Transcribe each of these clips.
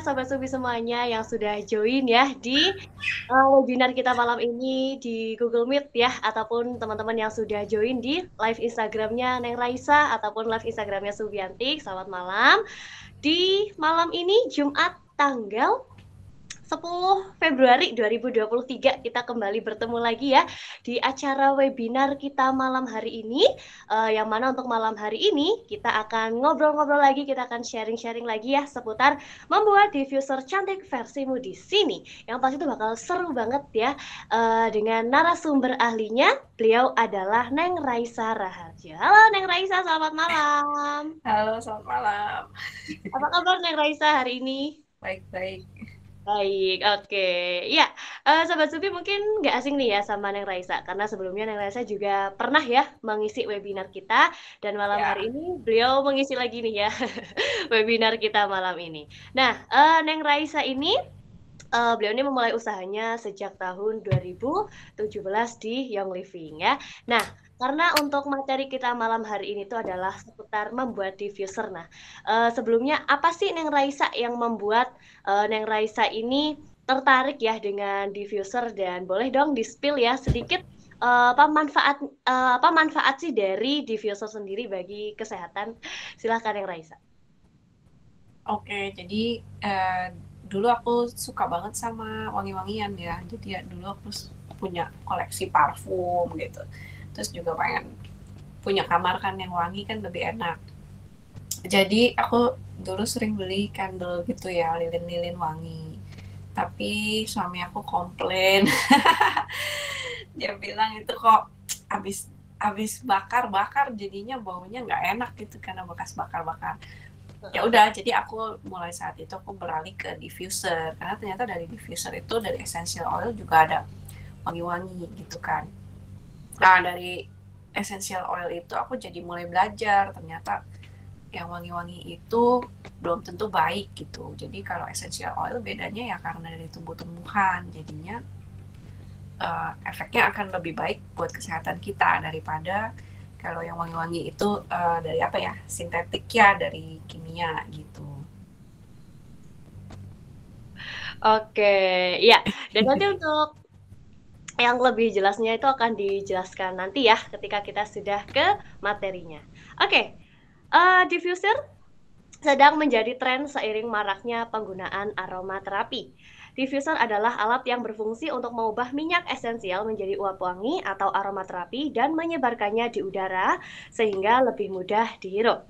Sobat Subi semuanya yang sudah join ya di webinar kita malam ini di Google Meet ya, ataupun teman-teman yang sudah join di live Instagramnya Neng Raisa ataupun live Instagramnya Subiantik. Selamat malam. Di malam ini Jumat tanggal 10 Februari 2023 kita kembali bertemu lagi ya di acara webinar kita malam hari ini, yang mana untuk malam hari ini kita akan ngobrol-ngobrol lagi, kita akan sharing-sharing lagi ya seputar membuat diffuser cantik versimu di sini. Yang pasti itu bakal seru banget ya, dengan narasumber ahlinya. Beliau adalah Neng Raisa Raharja. Halo Neng Raisa, selamat malam. Halo, selamat malam. Apa kabar Neng Raisa hari ini? Baik-baik. Baik, oke. Ya, Sobat Supi mungkin nggak asing nih ya sama Neng Raisa, karena sebelumnya Neng Raisa juga pernah ya mengisi webinar kita, dan malam Ya, hari ini beliau mengisi lagi nih ya webinar kita malam ini. Nah, Neng Raisa ini, beliau ini memulai usahanya sejak tahun 2017 di Young Living ya. Nah, karena untuk materi kita malam hari ini itu adalah seputar membuat diffuser. Nah, sebelumnya apa sih Neng Raisa yang membuat Neng Raisa ini tertarik ya dengan diffuser, dan boleh dong di-spill ya sedikit apa manfaat sih dari diffuser sendiri bagi kesehatan? Silahkan Neng Raisa. oke. Jadi dulu aku suka banget sama wangi-wangian ya. Jadi ya dulu aku punya koleksi parfum gitu. Terus juga pengen punya kamar kan yang wangi kan lebih enak. Jadi aku dulu sering beli candle gitu ya, lilin-lilin wangi. Tapi suami aku komplain. Dia bilang itu kok habis habis bakar-bakar jadinya baunya nggak enak gitu karena bekas bakar-bakar. Ya udah, jadi aku mulai saat itu aku beralih ke diffuser karena ternyata dari diffuser itu dari essential oil juga ada wangi-wangi gitu kan. Nah, dari essential oil itu aku jadi mulai belajar ternyata yang wangi-wangi itu belum tentu baik gitu. Jadi kalau essential oil bedanya ya karena dari tumbuh-tumbuhan, jadinya efeknya akan lebih baik buat kesehatan kita daripada kalau yang wangi-wangi itu dari apa ya, sintetik ya, dari kimia gitu. Oke, ya. Dan nanti untuk yang lebih jelasnya itu akan dijelaskan nanti ya ketika kita sudah ke materinya. Oke, diffuser sedang menjadi tren seiring maraknya penggunaan aromaterapi. Diffuser adalah alat yang berfungsi untuk mengubah minyak esensial menjadi uap wangi atau aromaterapi dan menyebarkannya di udara sehingga lebih mudah dihirup.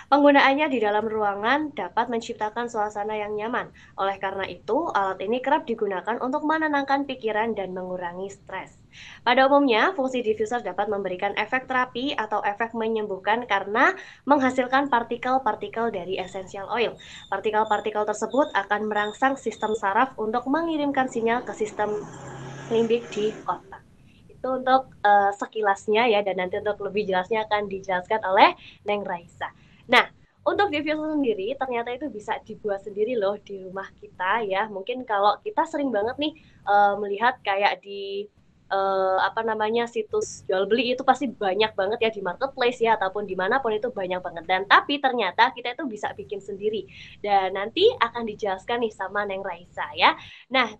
Penggunaannya di dalam ruangan dapat menciptakan suasana yang nyaman. Oleh karena itu, alat ini kerap digunakan untuk menenangkan pikiran dan mengurangi stres. Pada umumnya, fungsi diffuser dapat memberikan efek terapi atau efek menyembuhkan karena menghasilkan partikel-partikel dari essential oil. Partikel-partikel tersebut akan merangsang sistem saraf untuk mengirimkan sinyal ke sistem limbik di otak. Itu untuk sekilasnya ya, dan nanti untuk lebih jelasnya akan dijelaskan oleh Neng Raisa. Nah, untuk diffuser sendiri ternyata itu bisa dibuat sendiri loh di rumah kita ya. Mungkin kalau kita sering banget nih melihat kayak di apa namanya, situs jual beli itu pasti banyak banget ya di marketplace ya, ataupun dimanapun itu banyak banget. Dan tapi ternyata kita itu bisa bikin sendiri. Dan nanti akan dijelaskan nih sama Neng Raisa ya. Nah,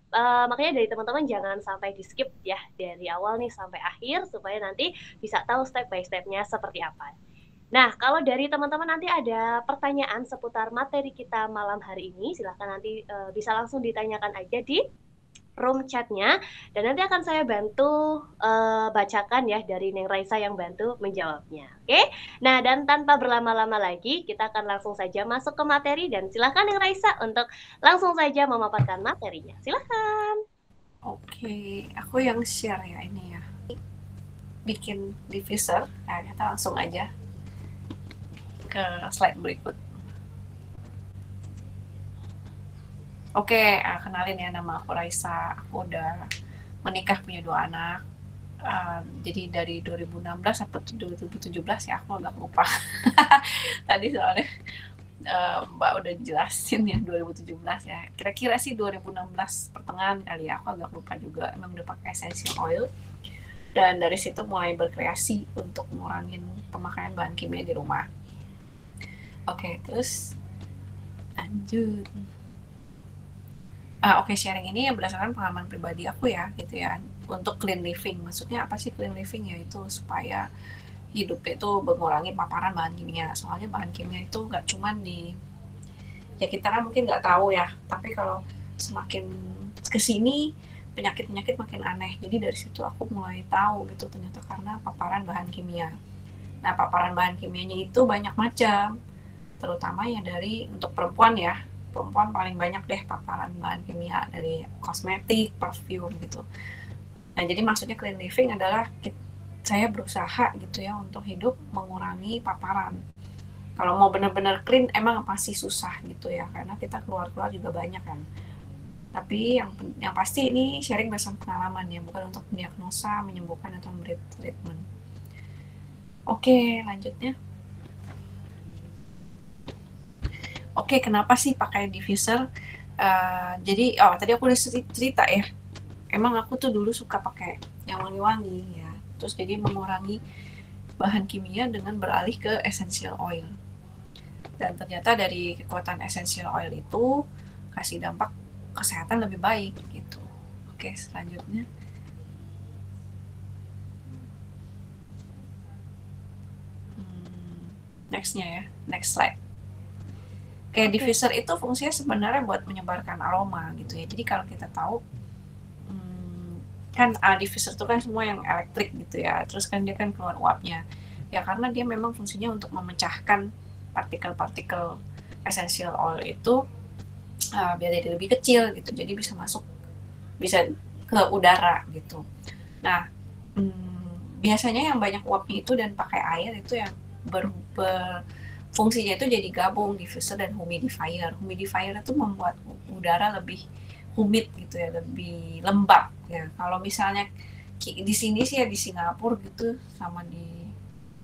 makanya dari teman-teman jangan sampai di skip ya dari awal nih sampai akhir supaya nanti bisa tahu step by stepnya seperti apa. Nah, kalau dari teman-teman nanti ada pertanyaan seputar materi kita malam hari ini, silahkan nanti bisa langsung ditanyakan aja di room chatnya, dan nanti akan saya bantu bacakan ya dari Neng Raisa yang bantu menjawabnya. Oke? Nah, dan tanpa berlama-lama lagi, kita akan langsung saja masuk ke materi, dan silahkan Neng Raisa untuk langsung saja memaparkan materinya. Silahkan. Oke, aku yang share ya ini ya, bikin diffuser. Nah, kita langsung aja ke slide berikut. Oke, kenalin ya, nama aku Raisa. Aku udah menikah, punya 2 anak. Jadi dari 2016 sampai 2017 ya, aku agak lupa. Tadi soalnya Mbak udah jelasin ya 2017 ya. Kira-kira sih 2016 pertengahan kali ya, aku agak lupa juga. Emang udah pakai essential oil. Dan dari situ mulai berkreasi untuk ngurangin pemakaian bahan kimia di rumah. Oke, terus lanjut. Oke, sharing ini berdasarkan pengalaman pribadi aku ya, gitu ya. Untuk clean living, maksudnya apa sih clean living? Yaitu supaya hidup itu mengurangi paparan bahan kimia. Soalnya bahan kimia itu nggak cuma di, ya kita kan mungkin nggak tahu ya, tapi kalau semakin kesini penyakit-penyakit makin aneh. Jadi dari situ aku mulai tahu gitu, ternyata karena paparan bahan kimia. Nah, paparan bahan kimianya itu banyak macam, terutama ya dari untuk perempuan ya. Perempuan paling banyak deh paparan bahan kimia dari kosmetik, perfume gitu. Nah, jadi maksudnya clean living adalah saya berusaha gitu ya untuk hidup mengurangi paparan. Kalau mau benar-benar clean emang pasti susah gitu ya, karena kita keluar-keluar juga banyak kan. Tapi yang pasti ini sharing berdasarkan pengalaman ya, bukan untuk mendiagnosa, menyembuhkan atau memberi treatment. Oke, lanjutnya. Oke, kenapa sih pakai diffuser? Jadi, tadi aku udah cerita ya. Emang aku tuh dulu suka pakai yang wangi-wangi ya. Terus jadi mengurangi bahan kimia dengan beralih ke essential oil. Dan ternyata dari kekuatan essential oil itu kasih dampak kesehatan lebih baik gitu. Oke, selanjutnya. Nextnya ya, next slide. Kayak diffuser itu fungsinya sebenarnya buat menyebarkan aroma gitu ya. Jadi kalau kita tahu kan diffuser itu kan semua yang elektrik gitu ya. Terus kan dia kan keluar uapnya. Ya karena dia memang fungsinya untuk memecahkan partikel-partikel essential oil itu biar jadi lebih kecil gitu. Jadi bisa masuk, bisa ke udara gitu. Nah, biasanya yang banyak uapnya itu dan pakai air itu yang fungsinya itu jadi gabung diffuser dan humidifier. Humidifier itu membuat udara lebih humid gitu ya, lebih lembab ya. Kalau misalnya di sini sih ya, di Singapura gitu sama di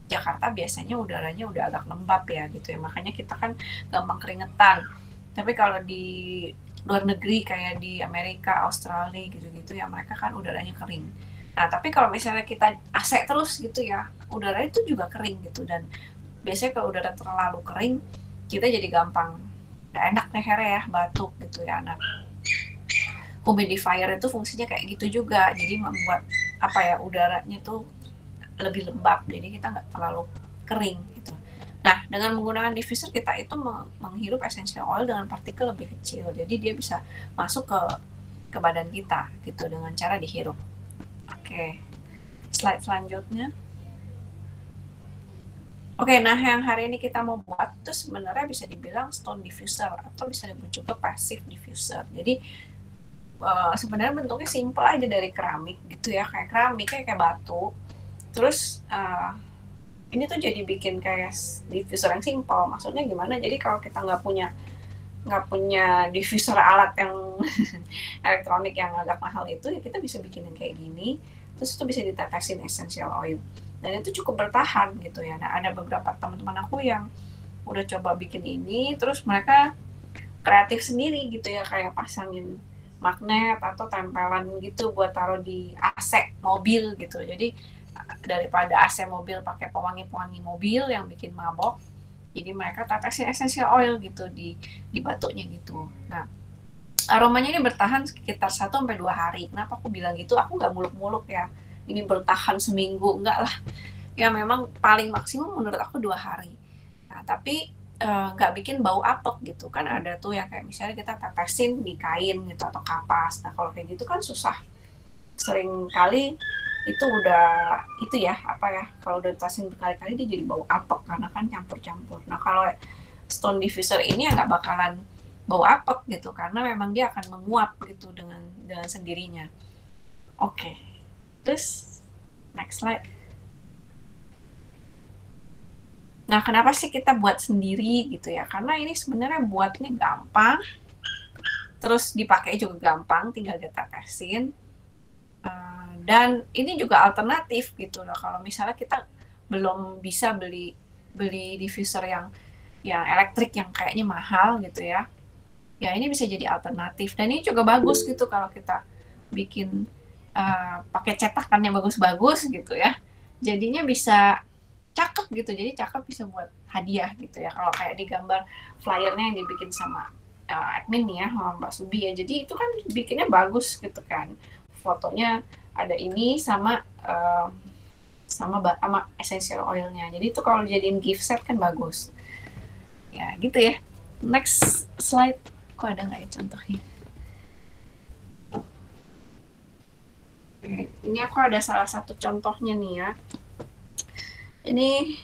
Jakarta biasanya udaranya udah agak lembab ya gitu ya, makanya kita kan gampang keringetan. Tapi kalau di luar negeri kayak di Amerika, Australia gitu-gitu ya, mereka kan udaranya kering. Nah, tapi kalau misalnya kita AC terus gitu ya, udara itu juga kering gitu. Dan biasanya kalau udara terlalu kering, kita jadi gampang gak enak lehernya ya, batuk gitu ya. Nah, humidifier itu fungsinya kayak gitu juga, jadi membuat apa ya, udaranya tuh lebih lembab, jadi kita nggak terlalu kering gitu. Nah, dengan menggunakan diffuser kita itu menghirup essential oil dengan partikel lebih kecil, jadi dia bisa masuk ke badan kita gitu dengan cara dihirup. Oke, slide selanjutnya. Oke, nah yang hari ini kita mau buat itu sebenarnya bisa dibilang stone diffuser atau bisa disebut juga passive diffuser. Jadi sebenarnya bentuknya simple aja dari keramik gitu ya, kayak keramik kayak batu. Terus ini tuh jadi bikin kayak diffuser yang simple. Maksudnya gimana? Jadi kalau kita nggak punya diffuser alat yang elektronik yang agak mahal itu, ya kita bisa bikin yang kayak gini. Terus itu bisa ditetesin essential oil. Dan itu cukup bertahan gitu ya. Nah, ada beberapa teman-teman aku yang udah coba bikin ini, terus mereka kreatif sendiri gitu ya, kayak pasangin magnet atau tempelan gitu buat taruh di AC mobil gitu. Jadi daripada AC mobil pakai pewangi-pewangi mobil yang bikin mabok, jadi mereka tetesin essential oil gitu di batunya gitu. Nah, aromanya ini bertahan sekitar 1-2 hari. Kenapa aku bilang gitu? Aku nggak muluk-muluk ya, ini bertahan seminggu, enggak lah. Ya memang paling maksimum menurut aku 2 hari. Nah, tapi nggak bikin bau apek gitu kan. Ada tuh yang kayak misalnya kita tetesin di kain gitu atau kapas. Nah, kalau kayak gitu kan susah. Sering kali itu udah itu ya, apa ya, kalau udah ditetesin berkali-kali dia jadi bau apek karena kan campur-campur. Nah, kalau stone diffuser ini ya nggak bakalan bau apek gitu karena memang dia akan menguap gitu dengan sendirinya. Oke. Terus next slide. Nah, kenapa sih kita buat sendiri gitu ya? Karena ini sebenarnya buatnya gampang, terus dipakai juga gampang, tinggal ditetesin. Dan ini juga alternatif gitu loh. Kalau misalnya kita belum bisa beli diffuser yang elektrik yang kayaknya mahal gitu ya, ya ini bisa jadi alternatif. Dan ini juga bagus gitu kalau kita bikin pakai cetakan yang bagus-bagus gitu ya. Jadinya bisa cakep gitu, jadi cakep bisa buat hadiah gitu ya. Kalau kayak di gambar flyernya yang dibikin sama admin nih ya, sama Mbak Subi ya. Jadi itu kan bikinnya bagus gitu kan. Fotonya ada ini sama sama essential oilnya. Jadi itu kalau jadiin gift set kan bagus. Ya gitu ya. Next slide. Kok ada nggak ya contohnya? Ini aku ada salah satu contohnya nih ya. Ini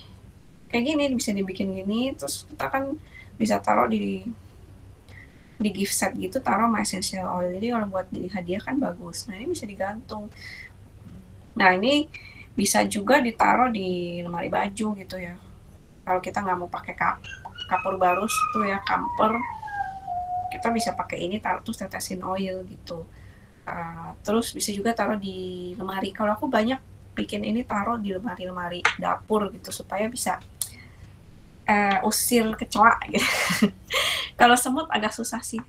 kayak gini, bisa dibikin gini, terus kita kan bisa taruh di gift set gitu, taruh sama essential oil. Jadi kalau buat jadi hadiah kan bagus. Nah ini bisa digantung. Nah ini bisa juga ditaruh di lemari baju gitu ya. Kalau kita nggak mau pakai kapur barus tuh ya, kamper, kita bisa pakai ini, taruh terus tetesin oil gitu. Terus bisa juga taruh di lemari. Kalau aku banyak bikin ini taruh di lemari-lemari dapur gitu supaya bisa usir kecoa gitu. Kalau semut agak susah sih,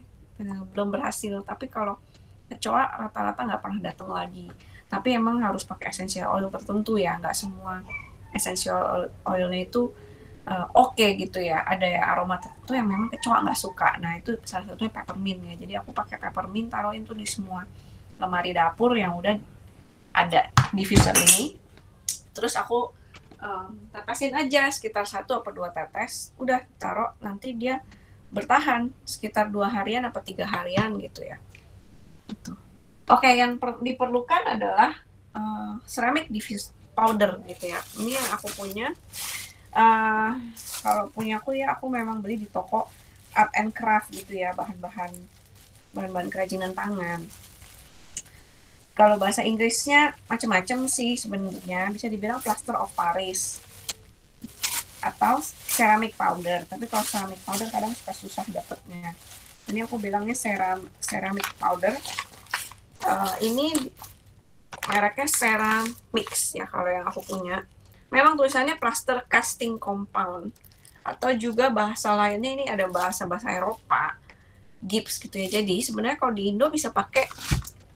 belum berhasil. Tapi kalau kecoa rata-rata nggak pernah datang lagi. Tapi emang harus pakai essential oil tertentu ya, nggak semua essential oilnya itu oke gitu ya. Ada ya aroma tertentu yang memang kecoa nggak suka. Nah itu salah satunya peppermint ya. Jadi aku pakai peppermint, taruhin tuh di semua lemari dapur yang udah ada diffuser ini. Terus aku tetesin aja sekitar 1 atau 2 tetes, udah taruh, nanti dia bertahan sekitar 2 harian atau 3 harian gitu ya. Gitu. Oke, yang diperlukan adalah ceramic diffuse powder gitu ya. Ini yang aku punya. Kalau punya aku ya, aku memang beli di toko art and craft gitu ya, bahan-bahan kerajinan tangan. Kalau bahasa Inggrisnya macam-macam sih sebenarnya, bisa dibilang plaster of Paris atau ceramic powder. Tapi kalau ceramic powder kadang suka susah dapetnya. Ini aku bilangnya ceramic powder. Ini mereknya Ceramix ya kalau yang aku punya. Memang tulisannya plaster casting compound, atau juga bahasa lainnya ini ada bahasa Eropa, gips gitu ya. Jadi sebenarnya kalau di Indo bisa pakai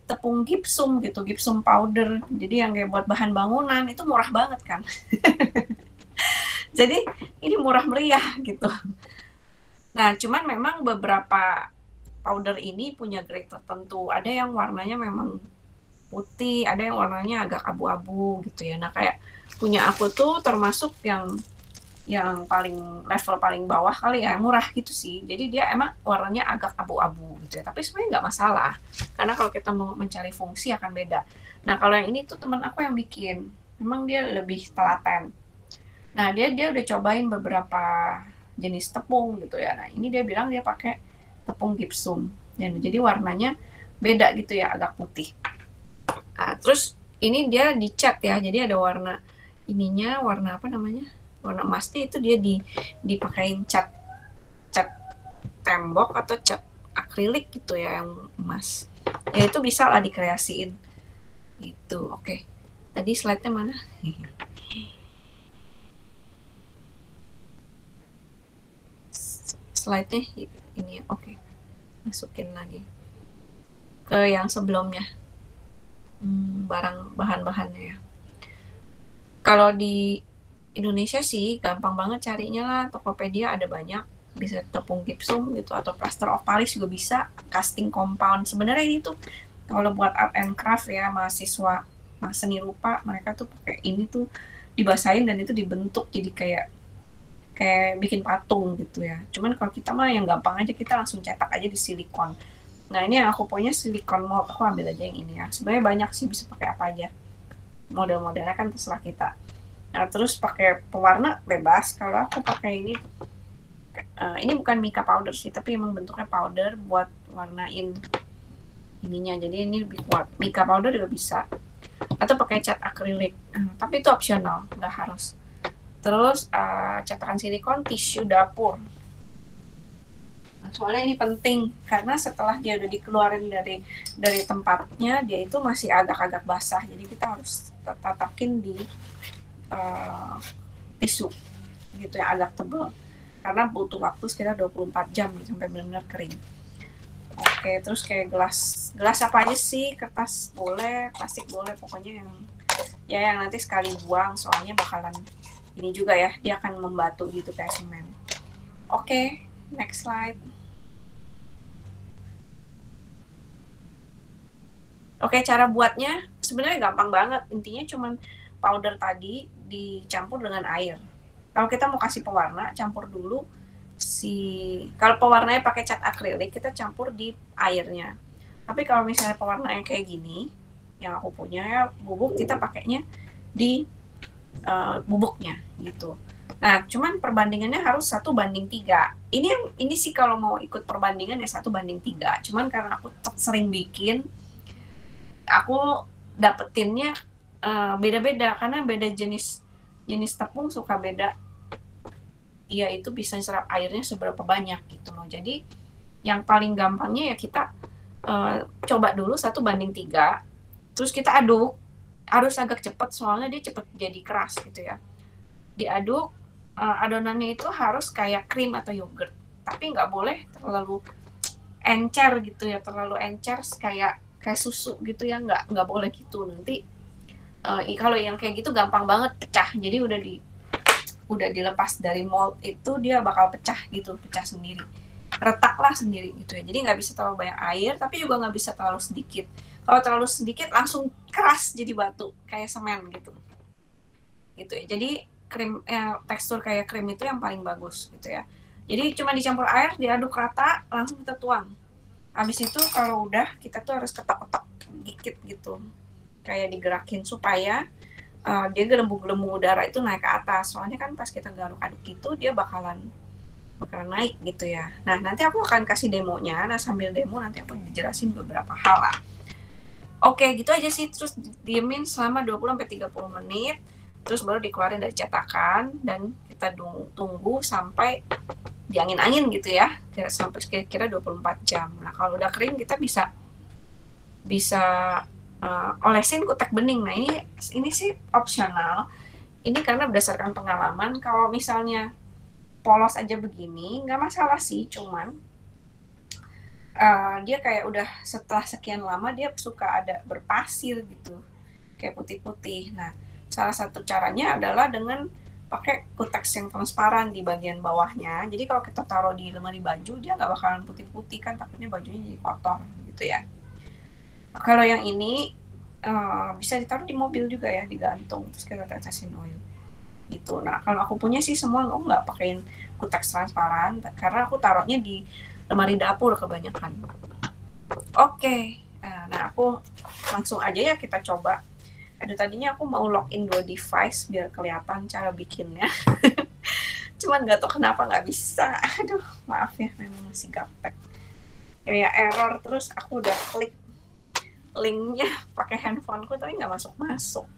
tepung gipsum gitu, gipsum powder. Jadi yang kayak buat bahan bangunan itu murah banget kan. Jadi ini murah meriah gitu. Nah, cuman memang beberapa powder ini punya grade tertentu. Ada yang warnanya memang putih, ada yang warnanya agak abu-abu gitu ya. Nah, kayak punya aku tuh termasuk yang paling level paling bawah kali ya, murah gitu sih. Jadi dia emang warnanya agak abu-abu gitu ya. Tapi sebenarnya nggak masalah, karena kalau kita mau mencari fungsi akan beda. Nah kalau yang ini tuh teman aku yang bikin, memang dia lebih telaten. Nah dia udah cobain beberapa jenis tepung gitu ya. Nah ini dia bilang dia pakai tepung gipsum, dan jadi warnanya beda gitu ya, agak putih. Nah, terus ini dia dicat ya, jadi ada warna ininya, warna apa namanya, warna emasnya itu dia dipakein cat tembok atau cat akrilik gitu ya, yang emas ya. Itu bisa lah dikreasiin gitu. Oke, tadi slide-nya mana? Slide-nya ini. Oke, masukin lagi ke yang sebelumnya. Bahan-bahannya ya. Kalau di Indonesia sih gampang banget carinya lah, Tokopedia ada banyak, bisa tepung gipsum gitu, atau plaster of Paris juga bisa, casting compound. Sebenarnya ini tuh kalau buat art and craft ya, mahasiswa seni rupa, mereka tuh pakai ini tuh dibasahin dan itu dibentuk jadi kayak bikin patung gitu ya. Cuman kalau kita mah yang gampang aja, kita langsung cetak aja di silikon. Nah ini yang aku punya silikon mold, aku ambil aja yang ini ya. Sebenarnya banyak sih, bisa pakai apa aja. Model-modelnya kan terserah kita. Nah, terus pakai pewarna bebas. Kalau aku pakai ini bukan mica powder sih, tapi emang bentuknya powder buat warnain ininya. Jadi ini buat mica powder juga bisa. Atau pakai cat akrilik. Tapi itu opsional, nggak harus. Terus cetakan silikon, tisu dapur. Nah, soalnya ini penting karena setelah dia udah dikeluarin dari tempatnya, dia itu masih agak-agak basah. Jadi kita harus tatakin di tisu gitu ya, agak tebal, karena butuh waktu sekitar 24 jam sampai benar-benar kering. Oke, terus kayak gelas apa aja sih, kertas boleh, plastik boleh, pokoknya yang nanti sekali buang, soalnya bakalan ini juga ya, dia akan membatu gitu kayak semen. Oke, next slide. Oke, cara buatnya sebenarnya gampang banget. Intinya cuman powder tadi dicampur dengan air. Kalau kita mau kasih pewarna, campur dulu kalau pewarnanya pakai cat akrilik, kita campur di airnya. Tapi kalau misalnya pewarna yang kayak gini, yang aku punya ya bubuk, kita pakainya di bubuknya gitu. Nah, cuman perbandingannya harus 1:3. Ini sih kalau mau ikut perbandingan ya 1:3. Cuman karena aku sering bikin, aku dapetinnya beda-beda karena beda jenis tepung suka beda. Iya, itu bisa serap airnya seberapa banyak gitu loh. Jadi yang paling gampangnya ya kita coba dulu 1:3, terus kita aduk. Harus agak cepat soalnya dia cepat jadi keras gitu ya. Diaduk, adonannya itu harus kayak krim atau yogurt, tapi nggak boleh terlalu encer gitu ya, terlalu encer kayak susu gitu ya, nggak boleh gitu. Nanti kalau yang kayak gitu gampang banget pecah. Jadi udah dilepas dari mold itu dia bakal pecah gitu, pecah sendiri, retaklah sendiri gitu ya. Jadi nggak bisa terlalu banyak air, tapi juga nggak bisa terlalu sedikit. Kalau terlalu sedikit langsung keras jadi batu kayak semen gitu ya. Jadi tekstur kayak krim itu yang paling bagus gitu ya. Jadi cuma dicampur air, diaduk rata, langsung kita tuang. Habis itu kalau udah, kita tuh harus ketok-ketok dikit gitu, kayak digerakin supaya dia gelembung-gelembung udara itu naik ke atas. Soalnya kan pas kita garuk-aduk itu dia bakalan naik gitu ya. Nah, nanti aku akan kasih demonya. Nah, sambil demo nanti aku jelasin beberapa hal lah. Oke, gitu aja sih. Terus diemin selama 20-30 menit. Terus baru dikeluarin dari cetakan. Dan kita tunggu sampai diangin-angin gitu ya. Sampai kira-kira 24 jam. Nah, kalau udah kering kita bisa olesin kutek bening. Nah, ini sih opsional. Ini karena berdasarkan pengalaman. Kalau misalnya polos aja begini, nggak masalah sih. Cuman dia kayak udah setelah sekian lama dia suka ada berpasir gitu, kayak putih-putih. Nah, salah satu caranya adalah dengan pakai kuteks yang transparan di bagian bawahnya. Jadi kalau kita taruh di lemari baju, dia nggak bakalan putih-putih kan, takutnya bajunya jadi kotor gitu ya. Kalau yang ini bisa ditaruh di mobil juga ya, digantung, terus kita tetesin oil gitu. Nah, kalau aku punya sih semua aku nggak pakein kuteks transparan, karena aku taruhnya di lemari dapur kebanyakan. Oke, nah aku langsung aja ya kita coba. Aduh, tadinya aku mau login 2 device biar kelihatan cara bikinnya. Cuman nggak tahu kenapa nggak bisa. Aduh, maaf ya, memang masih gaptek. Kayak error, terus aku udah klik linknya pakai handphoneku tapi nggak masuk.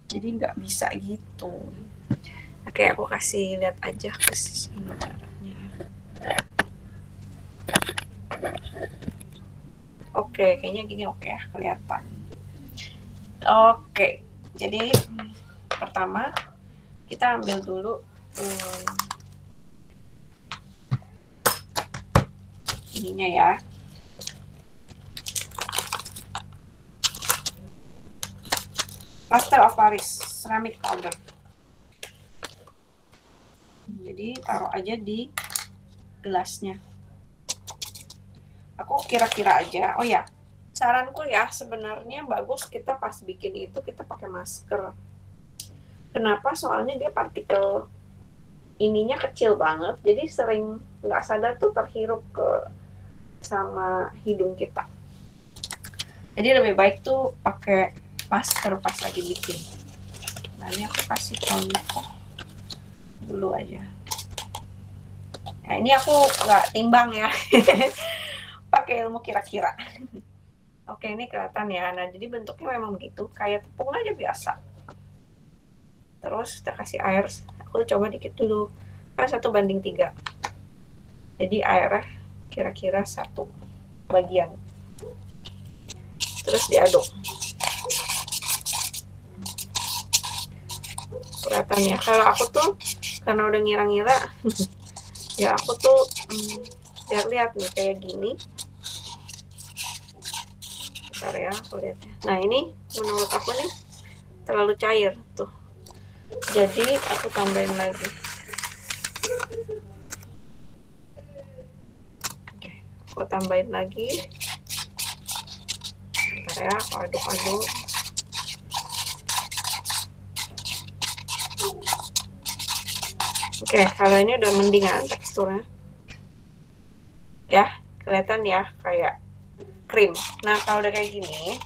Jadi nggak bisa gitu. Oke, aku kasih lihat aja ke sini caranya. Oke, kayaknya gini oke ya, kelihatan. Oke, jadi pertama kita ambil dulu ininya ya. Plaster of Paris ceramic powder. Jadi taruh aja di gelasnya. Aku kira-kira aja. Oh ya, saranku ya sebenarnya bagus kita pas bikin itu kita pakai masker. Kenapa? Soalnya dia partikel ininya kecil banget, jadi sering nggak sadar tuh terhirup sama hidung kita. Jadi lebih baik tuh pakai masker pas lagi bikin. Nah, ini aku kasih contoh dulu aja. Nah, ini aku nggak timbang ya. Pakai ilmu kira-kira. Oke, ini kelihatan ya. Nah, jadi bentuknya memang begitu, kayak tepung aja biasa. Terus kita kasih air. Aku coba dikit dulu. Kan 1:3. Jadi airnya kira-kira 1 bagian. Terus diaduk. Kelihatan ya. Kalau aku tuh karena udah ngira-ngira, ya aku tuh lihat nih kayak gini. Bentar ya, aku lihat. Nah, ini menurut aku nih terlalu cair tuh. Jadi aku tambahin lagi. Oke, aku tambahin lagi. Bentar ya, aku aduk-aduk. Oke, kalau ini udah mendingan teksturnya. Ya, kelihatan ya kayak krim. Nah, kalau udah kayak gini,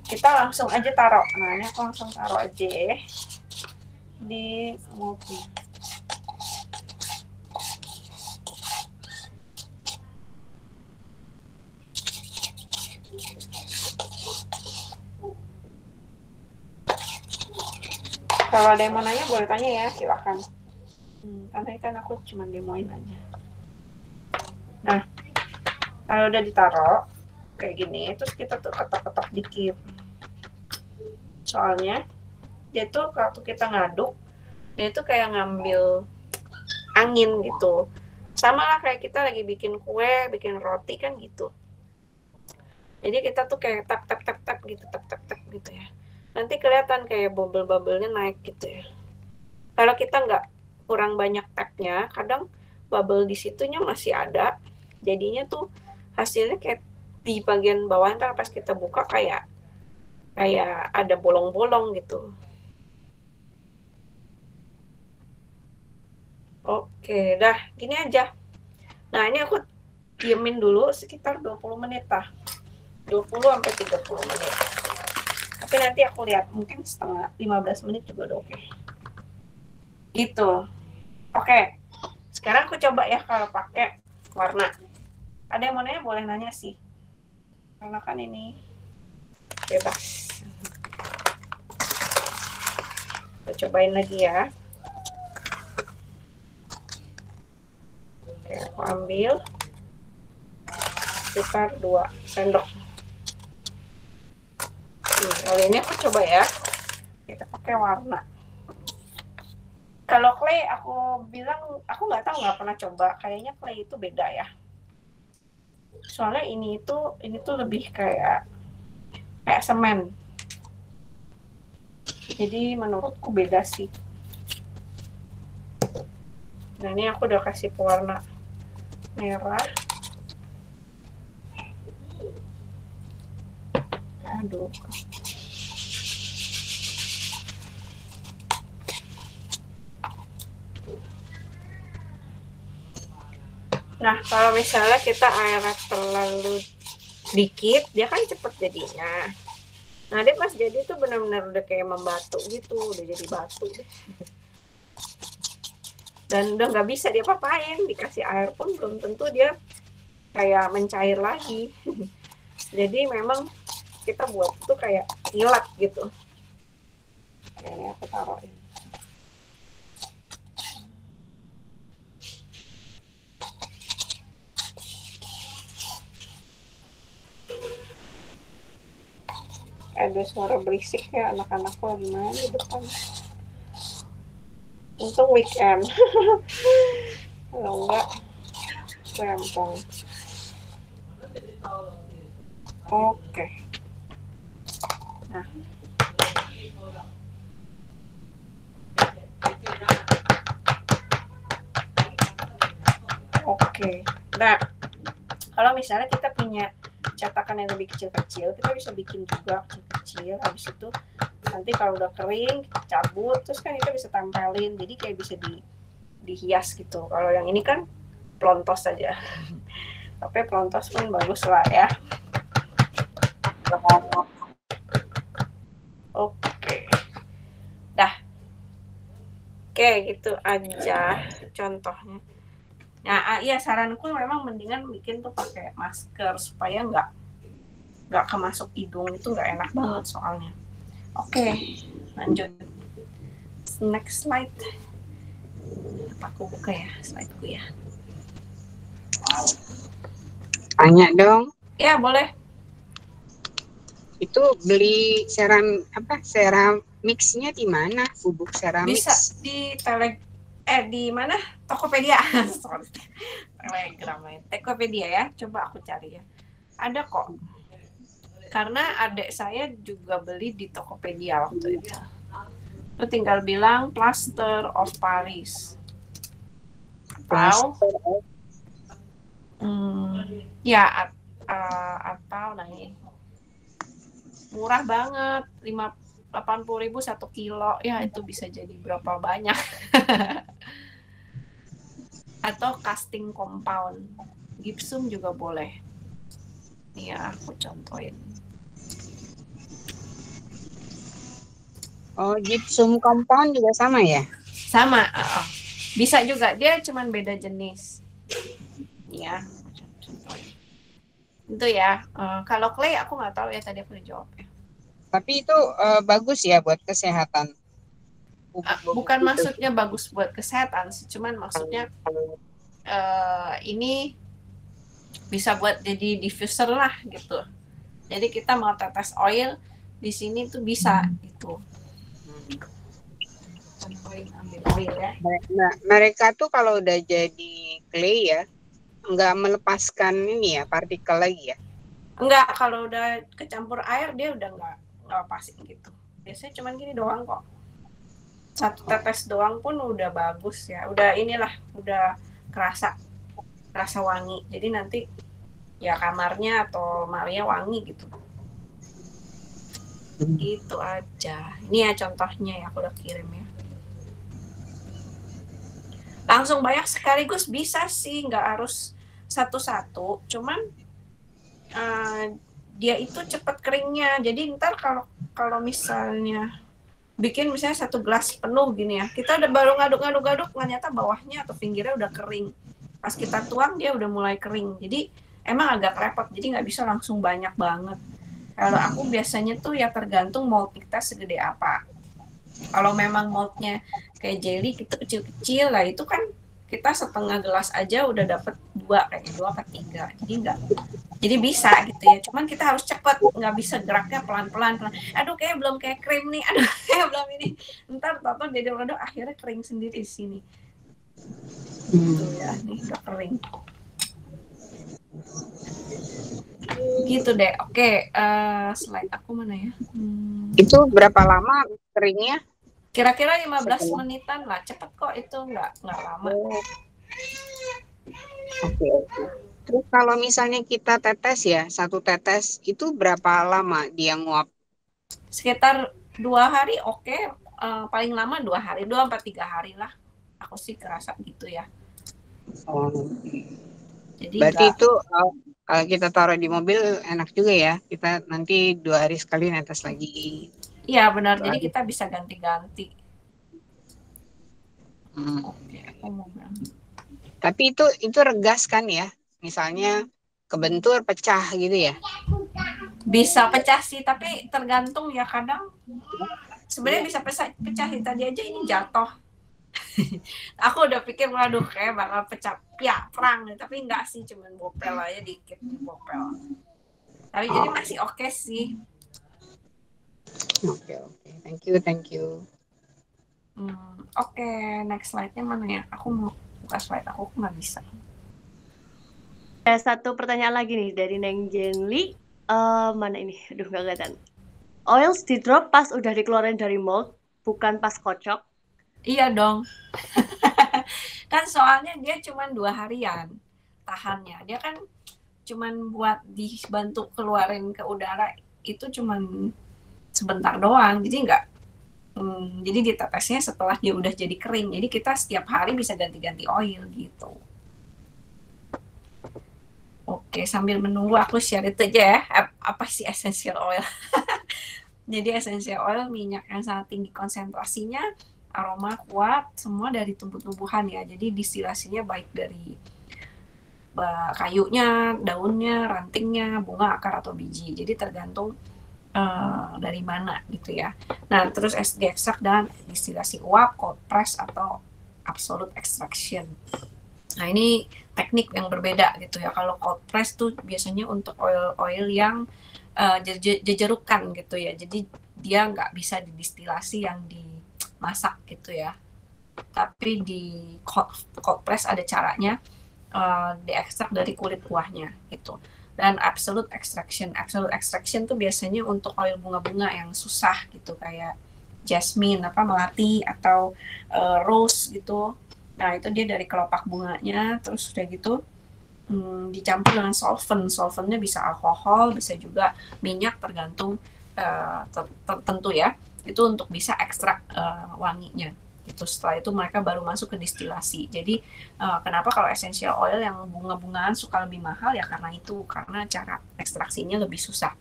kita langsung aja taruh. Nah, ini aku langsung taruh aja di smoothie. Kalau ada yang mau nanya boleh tanya ya, silakan. Karena kan aku cuma demoin aja. Nah, kalau udah ditaruh kayak gini, terus kita tuh ketok-ketok dikit. Soalnya dia tuh waktu kita ngaduk, dia tuh kayak ngambil angin gitu. Sama lah kayak kita lagi bikin kue, bikin roti kan gitu. Jadi kita tuh kayak tap tap tap tap gitu, tap tap tap gitu ya. Nanti kelihatan kayak bubble-bubble-nya naik gitu ya. Kalau kita nggak kurang banyak tapnya, kadang bubble di situnya masih ada. Jadinya tuh hasilnya kayak di bagian bawah ntar pas kita buka kayak ada bolong-bolong gitu. Oke, dah gini aja. Nah, ini aku diemin dulu sekitar 20 menit lah. 20 sampai 30 menit. Tapi nanti aku lihat mungkin setengah 15 menit juga udah oke. Gitu. Oke. Sekarang aku coba ya kalau pakai warna. Ada yang mau nanya boleh nanya sih. Karena kan ini bebas. Kita cobain lagi ya. Oke, aku ambil sekitar 2 sendok. Kali ini aku coba ya. Kita pakai warna. Kalau clay aku bilang, aku nggak tahu, nggak pernah coba. Kayaknya clay itu beda ya. Soalnya ini tuh lebih kayak semen. Jadi menurutku beda sih. Nah, ini aku udah kasih pewarna merah. Aduh. Nah, kalau misalnya kita airnya terlalu dikit, dia kan cepet jadinya. Nah, dia pas jadi tuh benar-benar udah kayak membatu gitu, udah jadi batu deh. Dan udah nggak bisa dia apain, dikasih air pun belum tentu dia kayak mencair lagi. Jadi memang kita buat itu kayak kilat gitu. Ini aku taruhin. Ada suara berisik ya, anak-anakku lagi main di depan. Untung weekend. Kalau enggak, rempong. Oke. Nah. Oke. Nah, kalau misalnya kita punya cetakan yang lebih kecil-kecil, kita bisa bikin juga kecil-kecil. Habis itu nanti kalau udah kering, cabut, terus kan kita bisa tempelin. Jadi kayak bisa dihias gitu. Kalau yang ini kan pelontos saja. Tapi pelontos pun bagus lah ya. Oke. Dah. Oke, gitu aja contohnya. Nah, iya saranku memang mendingan bikin tuh pakai masker supaya nggak kemasuk hidung, itu nggak enak banget soalnya. Oke, lanjut. Next slide. Aku buka ya slideku ya. Tanya dong. Ya boleh. Itu beli ceramixnya di mana? Bubuk ceramix? Bisa di di mana? Tokopedia. Sorry. Telegram ya. Tokopedia ya. Coba aku cari ya. Ada kok. Karena adik saya juga beli di Tokopedia waktu itu. Lu tinggal bilang Plaster of Paris. Atau ya atau nanti murah banget, 80.000 1 kilo, ya itu bisa jadi berapa banyak. Atau casting compound, gypsum juga boleh. Nih ya, aku contohin. Oh, gypsum compound juga sama ya? Sama, bisa juga, dia cuman beda jenis. Ya, itu ya. Kalau clay aku nggak tahu ya, tadi aku udah jawab ya. Tapi itu bagus ya buat kesehatan. Bukan maksudnya bagus buat kesehatan, cuman maksudnya ini bisa buat jadi diffuser lah gitu. Jadi kita mau tetes oil di sini tuh bisa gitu. Ambil oil ya. Nah, mereka tuh kalau udah jadi clay ya, nggak melepaskan ini ya partikel lagi ya? Enggak, kalau udah kecampur air dia udah nggak lepasin gitu. Biasanya cuman gini doang kok. 1 tetes doang pun udah bagus ya. Udah inilah, udah kerasa wangi. Jadi nanti ya kamarnya atau Maria wangi gitu. Gitu aja. Ini ya contohnya ya, aku udah kirim ya. Langsung banyak sekaligus bisa sih, nggak harus satu-satu. Cuman dia itu cepat keringnya. Jadi ntar kalau misalnya bikin misalnya 1 gelas penuh gini ya, kita udah baru ngaduk, ternyata bawahnya atau pinggirnya udah kering. Pas kita tuang dia udah mulai kering. Jadi emang agak repot, jadi nggak bisa langsung banyak banget. Kalau aku biasanya tuh ya tergantung mold kita segede apa. Kalau memang moldnya kayak jelly gitu kecil-kecil lah, itu kan kita setengah gelas aja udah dapet 2 apa 3. Jadi bisa gitu ya. Cuman kita harus cepat, nggak bisa geraknya pelan-pelan. Aduh kayak belum kayak krim nih. Aduh kayak belum ini. Ntar toto jadi aduh akhirnya kering sendiri di sini. Gitu ya, nih udah kering. Gitu deh. Oke, slide aku mana ya? Itu berapa lama keringnya? Kira-kira 15 menitan lah. Cepet kok itu, nggak lama. Oke. Terus kalau misalnya kita tetes ya, 1 tetes itu berapa lama dia nguap? Sekitar 2 hari oke. Paling lama 2 hari, 2-3 hari lah. Aku sih kerasa gitu ya. Oh. Jadi berarti itu kalau kita taruh di mobil enak juga ya. Kita nanti 2 hari sekali netes lagi. Iya benar, jadi kita bisa ganti-ganti. Oke, aku mau bilang. Tapi itu regas kan ya? Misalnya kebentur pecah gitu ya? Bisa pecah sih, tapi tergantung ya, kadang sebenarnya bisa pecah sih. Tadi aja ini jatuh. Aku udah pikir waduh kayak bakal pecah perang, tapi enggak sih, cuman bopel aja dikit bopel. Tapi jadi masih oke sih. Oke. Thank you. Oke, next slide-nya mana ya? Aku mau buka slide aku nggak bisa. Ada 1 pertanyaan lagi nih dari Neng Jenly. Mana ini? Aduh nggak kelihatan. Oils di drop pas udah dikeluarin dari mold, bukan pas kocok? Iya dong. Kan soalnya dia cuma 2 harian tahannya. Dia kan cuman buat dibantu keluarin ke udara itu cuman sebentar doang. Jadi jadi ditetesnya setelah dia udah jadi kering. Jadi kita setiap hari bisa ganti-ganti oil gitu. Oke, sambil menunggu aku share itu aja ya. Apa sih essential oil? Jadi essential oil minyak yang sangat tinggi konsentrasinya, aroma kuat, semua dari tumbuh-tumbuhan ya. Jadi distilasinya baik dari kayunya, daunnya, rantingnya, bunga, akar atau biji. Jadi tergantung dari mana gitu ya. Nah, terus diekstrak dan distilasi uap, cold press atau absolute extraction. Nah, ini teknik yang berbeda gitu ya. Kalau cold press tuh biasanya untuk oil yang jejerukan gitu ya. Jadi dia nggak bisa didistilasi yang dimasak gitu ya. Tapi di cold press ada caranya, diekstrak dari kulit buahnya gitu. Dan absolute extraction tuh biasanya untuk oil bunga-bunga yang susah gitu, kayak jasmine, melati atau rose gitu. Nah itu dia dari kelopak bunganya, terus udah gitu dicampur dengan solventnya bisa alkohol, bisa juga minyak, tergantung tertentu ya, itu untuk bisa ekstrak wanginya. Itu setelah itu mereka baru masuk ke distilasi. Jadi kenapa kalau essential oil yang bunga-bungaan suka lebih mahal ya karena itu, karena cara ekstraksinya lebih susah.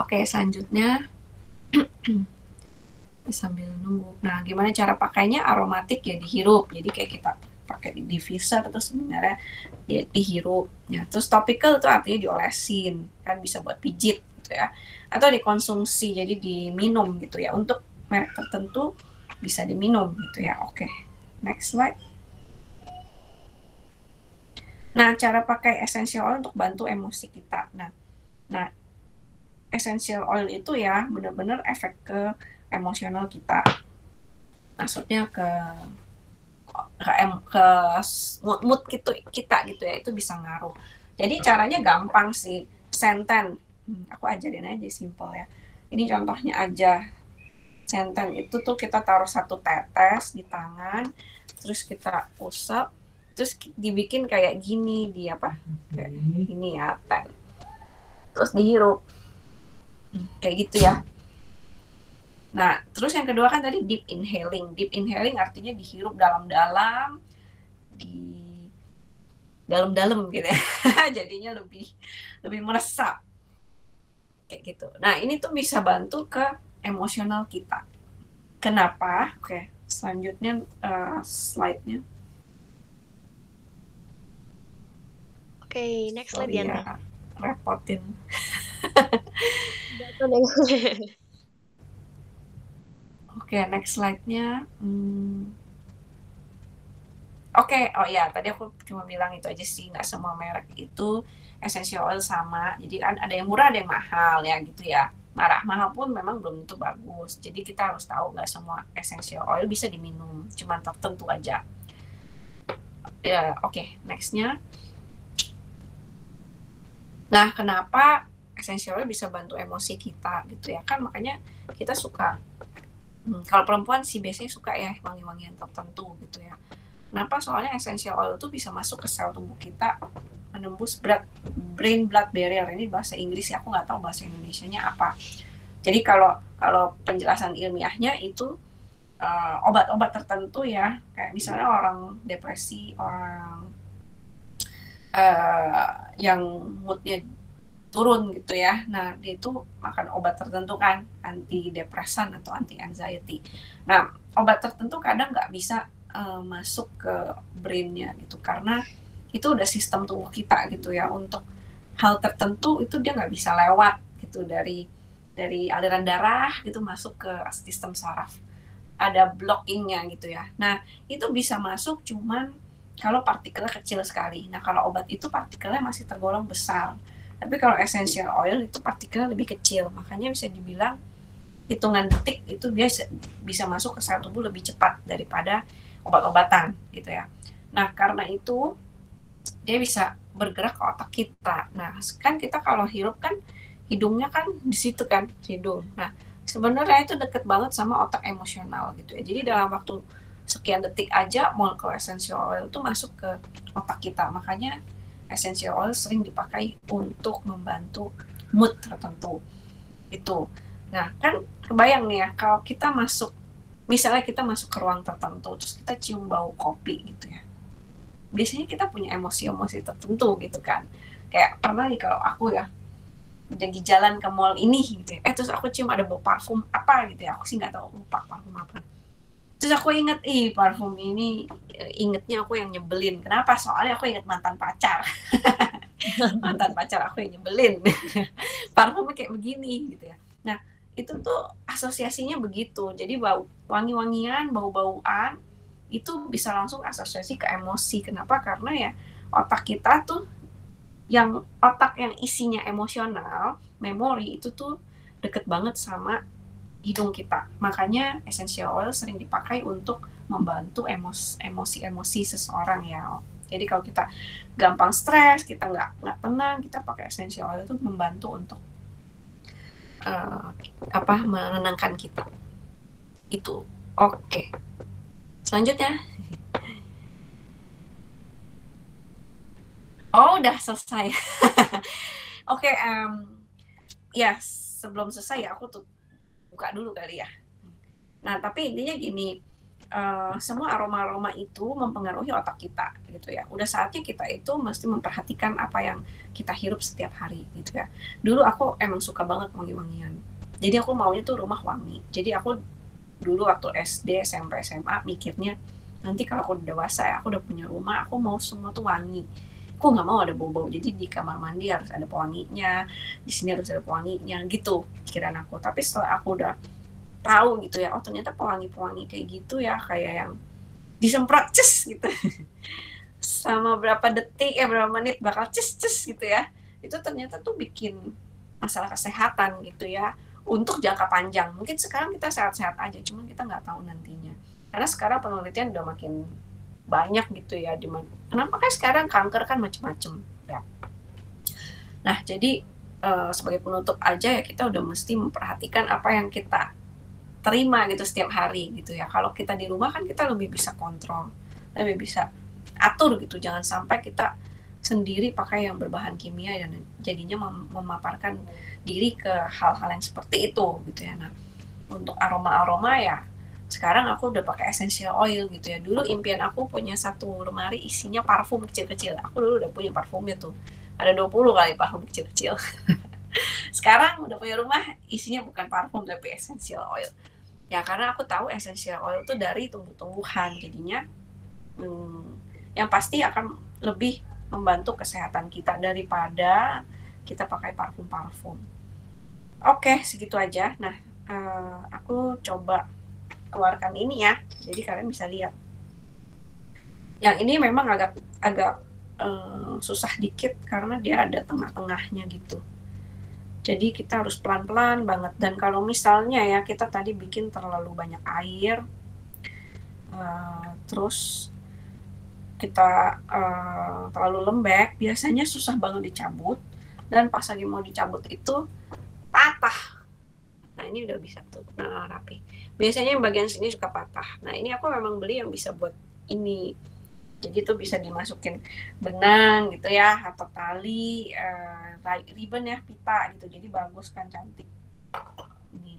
Oke, selanjutnya sambil nunggu. Nah, gimana cara pakainya? Aromatik ya dihirup. Jadi kayak kita pakai di diffuser terus sebenarnya ya dihirup. Ya, terus topical itu artinya diolesin, kan bisa buat pijit gitu ya. Atau dikonsumsi, jadi diminum gitu ya. Untuk merek tertentu bisa diminum gitu ya. Oke. Next slide. Nah, cara pakai essential oil untuk bantu emosi kita. Nah, essential oil itu ya benar-benar efek ke emosional kita. Maksudnya ke mood gitu kita gitu ya, itu bisa ngaruh. Jadi caranya gampang sih, Senten. Aku ajarin aja simple ya. Ini contohnya aja. Senten itu tuh kita taruh 1 tetes di tangan, terus kita usap, terus dibikin kayak gini, di apa? Kayak gini ya, ten. Terus dihirup. Kayak gitu ya. Nah, terus yang kedua kan tadi deep inhaling. Deep inhaling artinya dihirup dalam-dalam, di dalam-dalam gitu ya. Jadinya lebih meresap. Kayak gitu. Nah, ini tuh bisa bantu ke emosional kita. Kenapa? Oke, selanjutnya slide-nya. Oke, next slide Sorry ya. ya, repotin. Oke, next slide-nya. Oke, oh ya, tadi aku cuma bilang itu aja sih, nggak semua merek itu essential oil sama. Jadi kan ada yang murah, ada yang mahal ya gitu ya. Mahal pun memang belum tentu bagus. Jadi kita harus tahu nggak semua essential oil bisa diminum, cuma tertentu aja. Ya, oke, next-nya. Nah, kenapa essential oil bisa bantu emosi kita gitu ya? Kan makanya kita suka, kalau perempuan sih biasanya suka ya wangi-wangian tertentu gitu ya. Kenapa? Soalnya essential oil itu bisa masuk ke sel tubuh kita, menembus brain blood barrier. Ini bahasa Inggris ya, aku nggak tahu bahasa Indonesianya apa. Jadi kalau penjelasan ilmiahnya itu obat-obat tertentu ya, kayak misalnya orang depresi, orang yang moodnya turun gitu ya. Nah, dia itu makan obat tertentu kan, anti depresan atau anti anxiety. Nah, obat tertentu kadang nggak bisa masuk ke brainnya gitu, karena itu udah sistem tubuh kita gitu ya. Untuk hal tertentu itu dia nggak bisa lewat gitu dari aliran darah gitu masuk ke sistem saraf. Ada blockingnya gitu ya. Nah, itu bisa masuk cuman kalau partikelnya kecil sekali. Nah, kalau obat itu partikelnya masih tergolong besar. Tapi kalau essential oil itu partikelnya lebih kecil. Makanya bisa dibilang hitungan detik itu dia bisa masuk ke sel tubuh lebih cepat daripada obat-obatan gitu ya. Nah, karena itu dia bisa bergerak ke otak kita. Nah, kan kita kalau hirup kan hidungnya kan di situ kan, hidung. Nah, sebenarnya itu deket banget sama otak emosional gitu ya. Jadi dalam waktu sekian detik aja molekul essential oil itu masuk ke otak kita. Makanya essential oil sering dipakai untuk membantu mood tertentu. Itu. Nah, kan kebayang nih ya, kalau kita masuk, misalnya kita masuk ke ruang tertentu, terus kita cium bau kopi gitu ya. Biasanya kita punya emosi-emosi tertentu gitu kan. Kayak pernah nih kalau aku ya, lagi jalan ke mall ini gitu ya. Terus aku cium ada bau parfum apa gitu ya. Aku sih nggak tahu lupa parfum apa. Terus aku inget, parfum ini, ingetnya aku yang nyebelin. Kenapa? Soalnya aku inget mantan pacar. Mantan pacar aku yang nyebelin. Parfumnya kayak begini gitu ya. Nah, itu tuh asosiasinya begitu. Jadi bau wangi-wangian, bau-bauan itu bisa langsung asosiasi ke emosi. Kenapa? Karena ya otak kita tuh otak yang isinya emosional, memori itu tuh deket banget sama hidung kita. Makanya essential oil sering dipakai untuk membantu emosi-emosi seseorang ya. Jadi kalau kita gampang stres, kita nggak tenang, kita pakai essential oil itu membantu untuk menenangkan kita. Itu. Oke. Selanjutnya. Oh, udah selesai. Oke, ya sebelum selesai ya aku tuh buka dulu kali ya. Nah, tapi intinya gini, semua aroma-aroma itu mempengaruhi otak kita gitu ya. Udah saatnya kita itu mesti memperhatikan apa yang kita hirup setiap hari gitu ya. Dulu aku emang suka banget wangi-wangian. Jadi aku maunya tuh rumah wangi. Jadi aku dulu waktu SD, SMP, SMA mikirnya nanti kalau aku udah dewasa ya, aku udah punya rumah, aku mau semua tuh wangi. Aku nggak mau ada bau-bau. Jadi di kamar mandi harus ada pewanginya, di sini harus ada pewanginya gitu pikiran aku. Tapi setelah aku udah tahu gitu ya, oh ternyata pewangi-pewangi kayak gitu ya, kayak yang disemprot ces gitu sama berapa detik berapa menit bakal ces gitu ya, itu ternyata tuh bikin masalah kesehatan gitu ya untuk jangka panjang. Mungkin sekarang kita sehat-sehat aja, cuman kita nggak tahu nantinya karena sekarang penelitian udah makin banyak gitu ya, kenapa kan sekarang kanker kan macam-macam ya. Nah jadi sebagai penutup aja ya, kita udah mesti memperhatikan apa yang kita terima gitu setiap hari gitu ya. Kalau kita di rumah kan kita lebih bisa kontrol, lebih bisa atur gitu, jangan sampai kita sendiri pakai yang berbahan kimia dan jadinya memaparkan diri ke hal-hal yang seperti itu gitu ya. Nah untuk aroma-aroma ya sekarang aku udah pakai essential oil gitu ya. Dulu impian aku punya satu lemari isinya parfum kecil-kecil. Aku dulu udah punya parfumnya tuh, ada 20 kali parfum kecil-kecil. Sekarang udah punya rumah isinya bukan parfum tapi essential oil. Ya karena aku tahu essential oil itu dari tumbuh-tumbuhan, jadinya yang pasti akan lebih membantu kesehatan kita daripada kita pakai parfum-parfum. Oke, segitu aja. Nah, aku coba keluarkan ini ya, jadi kalian bisa lihat. Yang ini memang agak susah dikit karena dia ada tengah-tengahnya gitu. Jadi kita harus pelan-pelan banget. Dan kalau misalnya ya kita tadi bikin terlalu banyak air, terus kita terlalu lembek, biasanya susah banget dicabut. Dan pas lagi mau dicabut itu patah. Nah ini udah bisa tuh, nah rapi. Biasanya yang bagian sini suka patah. Nah ini aku memang beli yang bisa buat ini. Jadi itu bisa dimasukin benang gitu ya, atau tali, ribbon ya, pita gitu. Jadi bagus kan, cantik.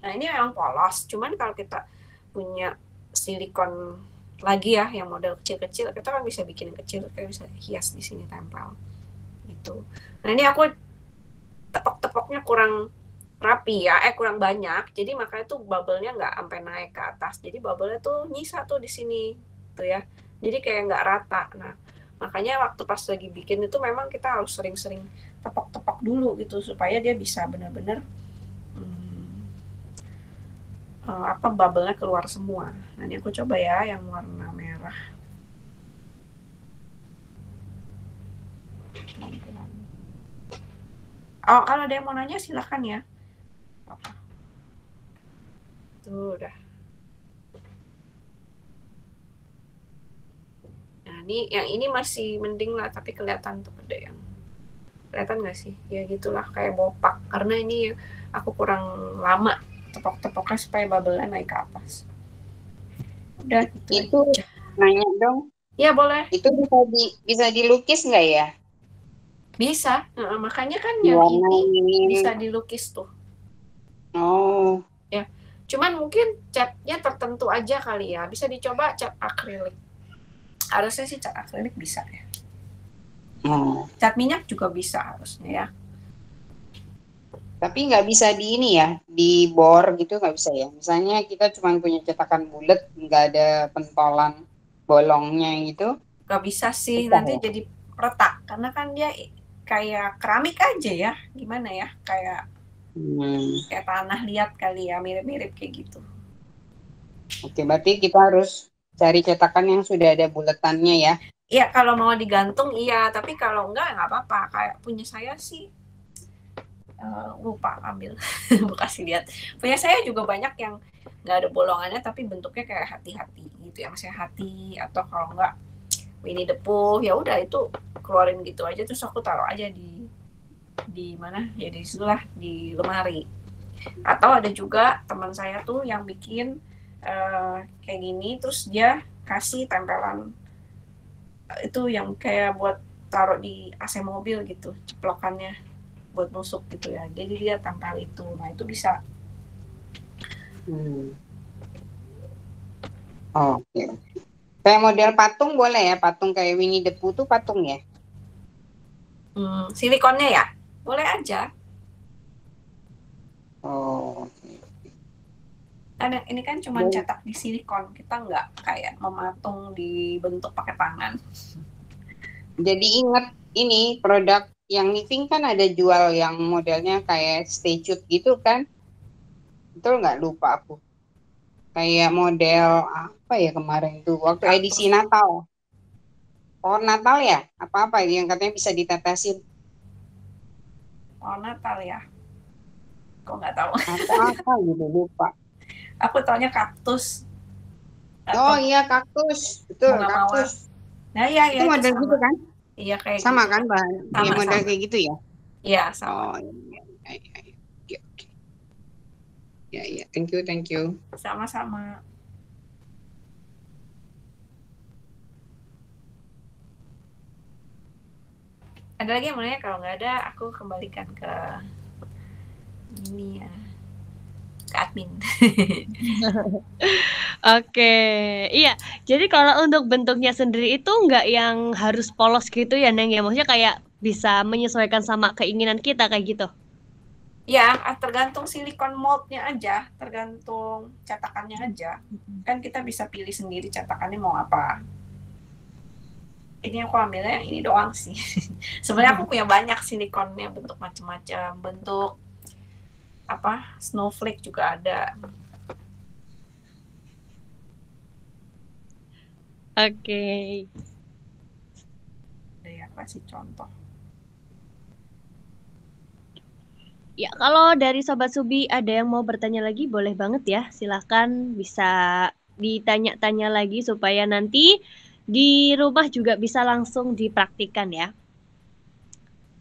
Nah ini memang polos. Cuman kalau kita punya silikon lagi ya, yang model kecil-kecil, kita kan bisa bikin yang kecil, kita bisa hias di sini tempel. Gitu. Nah ini aku tepok-tepoknya kurang rapi ya, kurang banyak. Jadi makanya tuh bubble-nya nggak sampai naik ke atas. Jadi bubble-nya tuh nyisa tuh di sini, tuh ya. Jadi kayak nggak rata. Nah, makanya waktu pas lagi bikin itu memang kita harus sering-sering tepok-tepok dulu gitu supaya dia bisa benar-benar bubble-nya keluar semua. Nah, ini aku coba ya yang warna merah. Oh, kalau ada yang mau nanya silakan ya. Tuh udah. Nah, ini yang ini masih mending lah, tapi kelihatan tuh ada yang kelihatan nggak sih? Ya gitulah, kayak bopak. Karena ini aku kurang lama tepok-tepoknya supaya bubble-nya naik ke atas. Udah gitu. Itu aja. Nanya dong. Ya boleh. Itu bisa dilukis nggak ya? Bisa. Makanya kan yang ini bisa dilukis tuh. Oh. Ya. Cuman mungkin catnya tertentu aja kali ya. Bisa dicoba cat akrilik. Harusnya sih cat akrilik bisa ya. Cat minyak juga bisa harusnya ya. Tapi nggak bisa di ini ya, di bor gitu nggak bisa ya. Misalnya kita cuma punya cetakan bulat, nggak ada pentolan bolongnya gitu. Nggak bisa sih, nanti jadi retak. Karena kan dia kayak keramik aja ya. Gimana ya, kayak tanah liat kali ya, mirip-mirip kayak gitu. Oke, berarti kita harus cari cetakan yang sudah ada buletannya ya. Iya, kalau mau digantung iya, tapi kalau enggak nggak apa-apa. Kayak punya saya sih lupa ambil, kasih lihat. Punya saya juga banyak yang nggak ada bolongannya, tapi bentuknya kayak hati-hati gitu ya, maksudnya hati, atau kalau nggak Winnie the Pooh, ya udah itu keluarin gitu aja, terus aku taruh aja di mana ya, di situlah, di lemari. Atau ada juga teman saya tuh yang bikin kayak gini, terus dia kasih tempelan itu yang kayak buat taruh di AC mobil gitu, ceplokannya. buat nusuk gitu ya. Jadi dia tempel itu. Nah itu bisa. Oke. Kayak model patung boleh ya, patung kayak Winnie the Pooh tuh patung ya? Silikonnya ya, boleh aja. Oh. Karena ini kan cuma cetak di silikon, kita nggak kayak mematung dibentuk pakai tangan. Jadi ingat ini produk yang Living kan ada jual yang modelnya kayak statue gitu kan? Betul nggak, lupa aku. Kayak model apa ya kemarin tuh waktu edisi Natal. Pohon Natal ya? Apa-apa yang katanya bisa ditetesin? Pohon Natal ya? Kok nggak tahu? Apa gitu, lupa. Aku taunya kaktus. Oh iya, kaktus. Betul, kaktus. Nah iya, itu model sama. gitu kan? Iya kayak sama gitu. Kan bahan? Sama, model kayak gitu ya? Iya, sama. Oh iya. Oke. Ya, thank you. Sama-sama. Ada lagi yang mau nanya? Kalau nggak ada, aku kembalikan ke ini ya, ke admin. Oke, iya. Jadi kalau untuk bentuknya sendiri itu nggak yang harus polos gitu ya, Neng ya? Maksudnya kayak bisa menyesuaikan sama keinginan kita kayak gitu? Ya, tergantung silikon moldnya aja, tergantung cetakannya aja. Kan kita bisa pilih sendiri cetakannya mau apa. Ini aku ambilnya yang ini doang sih. Sebenarnya aku punya banyak silikonnya, bentuk macam-macam, bentuk apa, snowflake juga ada. Oke. Ya, kasih contoh. Ya, kalau dari Sobat Subi ada yang mau bertanya lagi, boleh banget ya. Silahkan bisa ditanya-tanya lagi supaya nanti di rumah juga bisa langsung dipraktikkan ya.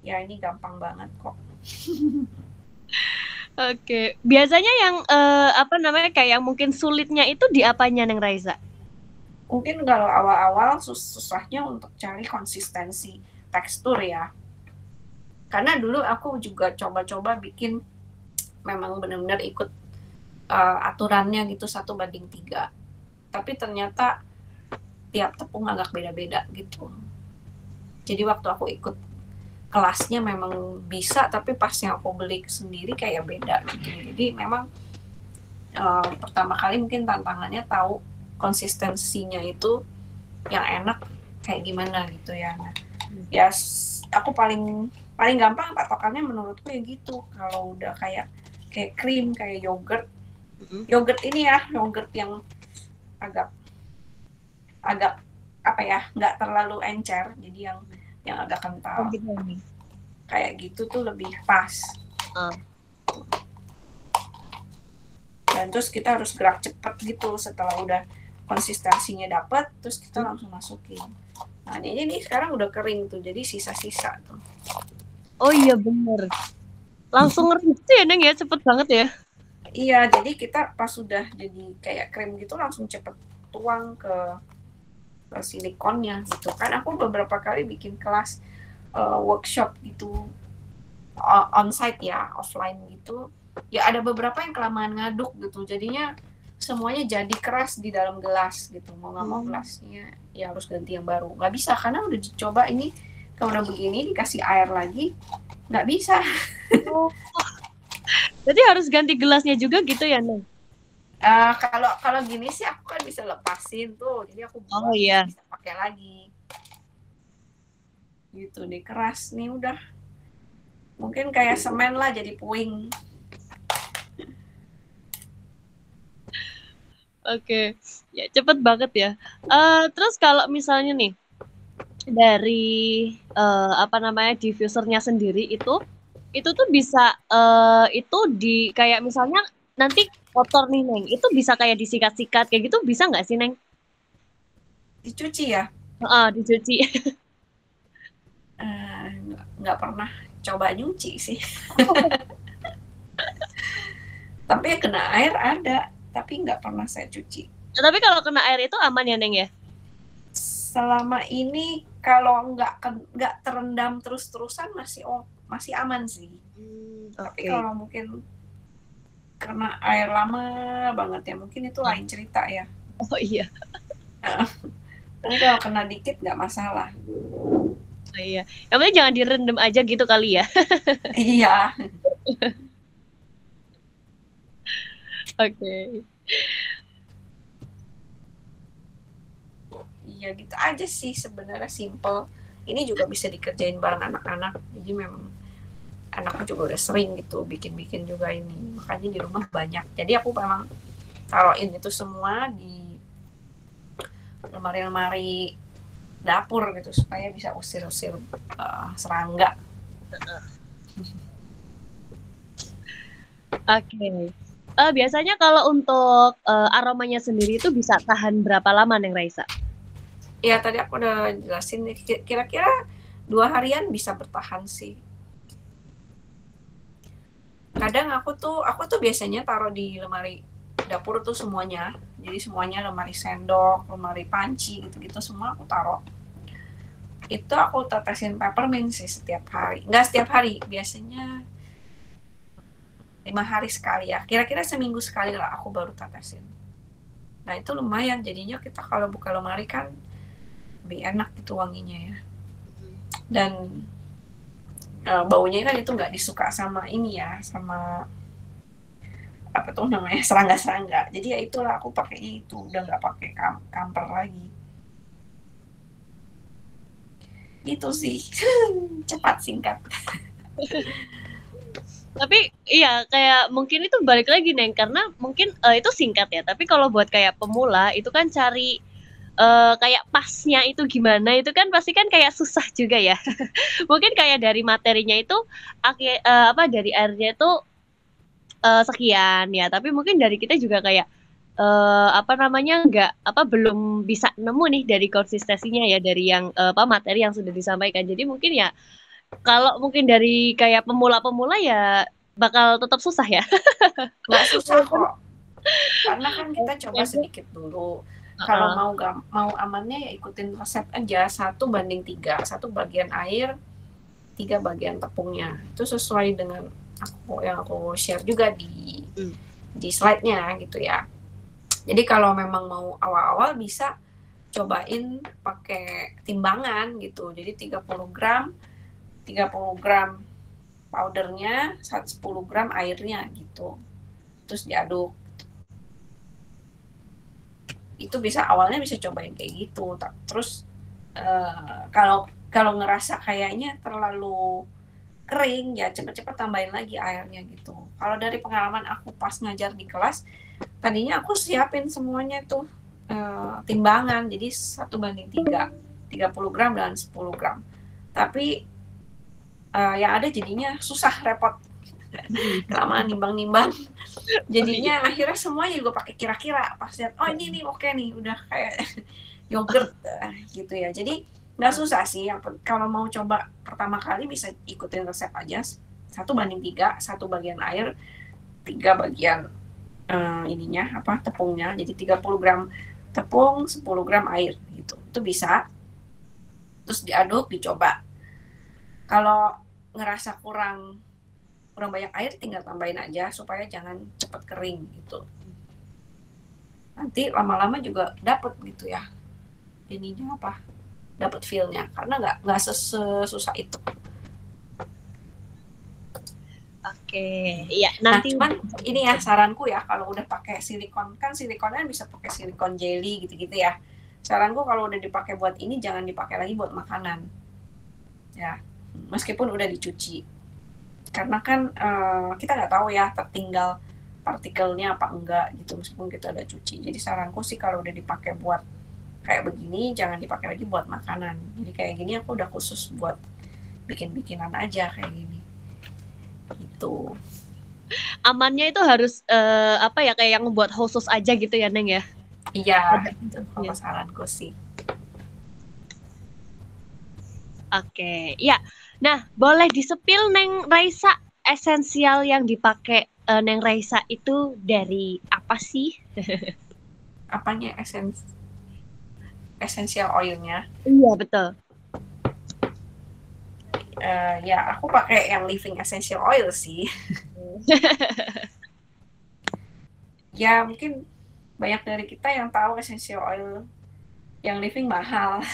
Ya, ini gampang banget kok. Oke, biasanya yang kayak mungkin sulitnya itu di apanya, Neng Raiza? Mungkin kalau awal-awal susahnya untuk cari konsistensi tekstur ya. Karena dulu aku juga coba-coba bikin memang benar-benar ikut aturannya gitu 1:3. Tapi ternyata tiap tepung agak beda-beda gitu. Jadi waktu aku ikut kelasnya memang bisa, tapi pas yang aku beli sendiri kayak beda gitu. Jadi memang pertama kali mungkin tantangannya tahu konsistensinya itu yang enak kayak gimana gitu ya. Nah, ya aku paling gampang patokannya menurutku ya gitu. Kalau udah kayak krim, kayak yogurt ini ya, yogurt yang agak apa ya, nggak terlalu encer, jadi yang agak kental. Kayak gitu tuh lebih pas. Dan terus kita harus gerak cepat gitu setelah udah konsistensinya dapat, terus kita langsung masukin. Nah ini sekarang udah kering tuh, jadi sisa-sisa tuh. Oh iya bener, langsung ngerinci ya Neng ya, cepet banget ya. Iya, jadi kita pas sudah jadi kayak krim gitu langsung cepet tuang ke silikonnya gitu kan. Aku beberapa kali bikin kelas workshop gitu onsite ya, offline gitu. Ya ada beberapa yang kelamaan ngaduk gitu, jadinya semuanya jadi keras di dalam gelas gitu. Mau nggak mau gelasnya ya harus ganti yang baru. Nggak bisa karena udah dicoba ini, kalau udah begini dikasih air lagi nggak bisa. Jadi harus ganti gelasnya juga gitu ya Neng? Kalau gini sih aku kan bisa lepasin tuh, jadi aku bisa pakai lagi. Gitu deh, keras nih udah. Mungkin kayak semen lah, jadi puing. Oke, ya cepet banget ya. Terus kalau misalnya nih dari diffusernya sendiri itu tuh bisa itu di kayak misalnya nanti kotor nih Neng, itu bisa kayak disikat-sikat kayak gitu, bisa nggak sih Neng? Dicuci ya? Dicuci. Nggak pernah coba nyuci sih. Tapi kena air ada, tapi nggak pernah saya cuci. Tapi kalau kena air itu aman ya Neng ya? Selama ini kalau nggak terendam terus-terusan masih masih aman sih. Tapi Oke. kalau mungkin karena air lama banget ya, mungkin itu lain cerita ya. Oh iya. Tapi kalau kena dikit nggak masalah. Oh iya. Yang penting jangan direndam aja gitu kali ya. Iya. Oke. Iya gitu aja sih sebenarnya, simple. Ini juga bisa dikerjain bareng anak-anak. Jadi memang anakku juga udah sering gitu bikin-bikin juga ini. Makanya di rumah banyak. Jadi aku memang taruhin itu semua di lemari-lemari dapur gitu supaya bisa usir-usir serangga. Oke. Biasanya kalau untuk aromanya sendiri itu bisa tahan berapa lama, Neng Raisa? Ya tadi aku udah jelasin, kira-kira 2 harian bisa bertahan sih. Kadang aku tuh biasanya taruh di lemari dapur tuh semuanya. Jadi semuanya, lemari sendok, lemari panci gitu-gitu semua aku taruh. Itu aku tetesin peppermint sih setiap hari. Nggak setiap hari, biasanya 5 hari sekali ya. Kira-kira seminggu sekali lah aku baru tetesin. Nah itu lumayan, jadinya kita kalau buka lemari kan lebih enak gitu wanginya ya. Dan baunya kan itu nggak disuka sama ini ya, sama apa tuh namanya, serangga-serangga. Jadi ya itulah aku pakainya itu, udah nggak pakai kamper lagi. Itu sih. Cepat singkat. Tapi iya, kayak mungkin itu balik lagi, Neng, karena mungkin itu singkat ya. Tapi kalau buat kayak pemula itu kan cari kayak pasnya itu gimana, itu kan pasti kan kayak susah juga ya. Mungkin kayak dari materinya itu dari airnya itu sekian ya, tapi mungkin dari kita juga kayak belum bisa nemu nih dari konsistensinya ya, dari yang materi yang sudah disampaikan. Jadi mungkin ya kalau mungkin dari kayak pemula-pemula ya bakal tetap susah ya. Nggak susah kok. Karena kan kita coba sedikit dulu. Kalau mau amannya ya ikutin resep aja, 1:3, 1 bagian air, 3 bagian tepungnya. Itu sesuai dengan yang aku share juga di slide-nya gitu ya. Jadi kalau memang mau awal-awal bisa cobain pakai timbangan gitu. Jadi 30 gram powdernya, 10 gram airnya gitu. Terus diaduk. Itu awalnya bisa cobain kayak gitu. Terus kalau ngerasa kayaknya terlalu kering ya cepet-cepet tambahin lagi airnya gitu. Kalau dari pengalaman aku pas ngajar di kelas, tadinya aku siapin semuanya tuh timbangan, jadi 1:3, 30 gram dan 10 gram. Tapi yang ada jadinya susah, repot, kelamaan nimbang-nimbang. Jadinya akhirnya semuanya juga pakai kira-kira. Pas lihat, oh ini nih oke nih, udah kayak yogurt gitu ya. Jadi nggak susah sih. Kalau mau coba pertama kali bisa ikutin resep aja. 1:3, 1 bagian air, 3 bagian tepungnya. Jadi 30 gram tepung, 10 gram air gitu. Itu bisa. Terus diaduk, dicoba. Kalau ngerasa kurang banyak air, tinggal tambahin aja supaya jangan cepat kering gitu. Nanti lama-lama juga dapet gitu ya ininya dapat feel-nya, karena nggak sesusah itu. Oke, iya nanti. Cuman ini ya saranku ya, kalau udah pakai silikon, kan silikonnya bisa pakai silikon jelly gitu-gitu ya. Saranku kalau udah dipakai buat ini jangan dipakai lagi buat makanan. Ya, meskipun udah dicuci. Karena kan kita nggak tahu ya tertinggal partikelnya apa enggak gitu meskipun kita udah cuci. Jadi saranku sih kalau udah dipakai buat kayak begini jangan dipakai lagi buat makanan. Jadi kayak gini aku udah khusus buat bikin-bikinan aja kayak gini. Gitu. Amannya itu harus kayak yang membuat khusus aja gitu ya, Neng ya? Iya, itu kalau saranku sih. Oke, ya. Nah, boleh disepil Neng Raisa, esensial yang dipakai Neng Raisa itu dari apa sih? Apanya essential oilnya? Iya, betul. Ya aku pakai yang Living Essential Oil sih. Ya mungkin banyak dari kita yang tahu essential oil yang Living mahal.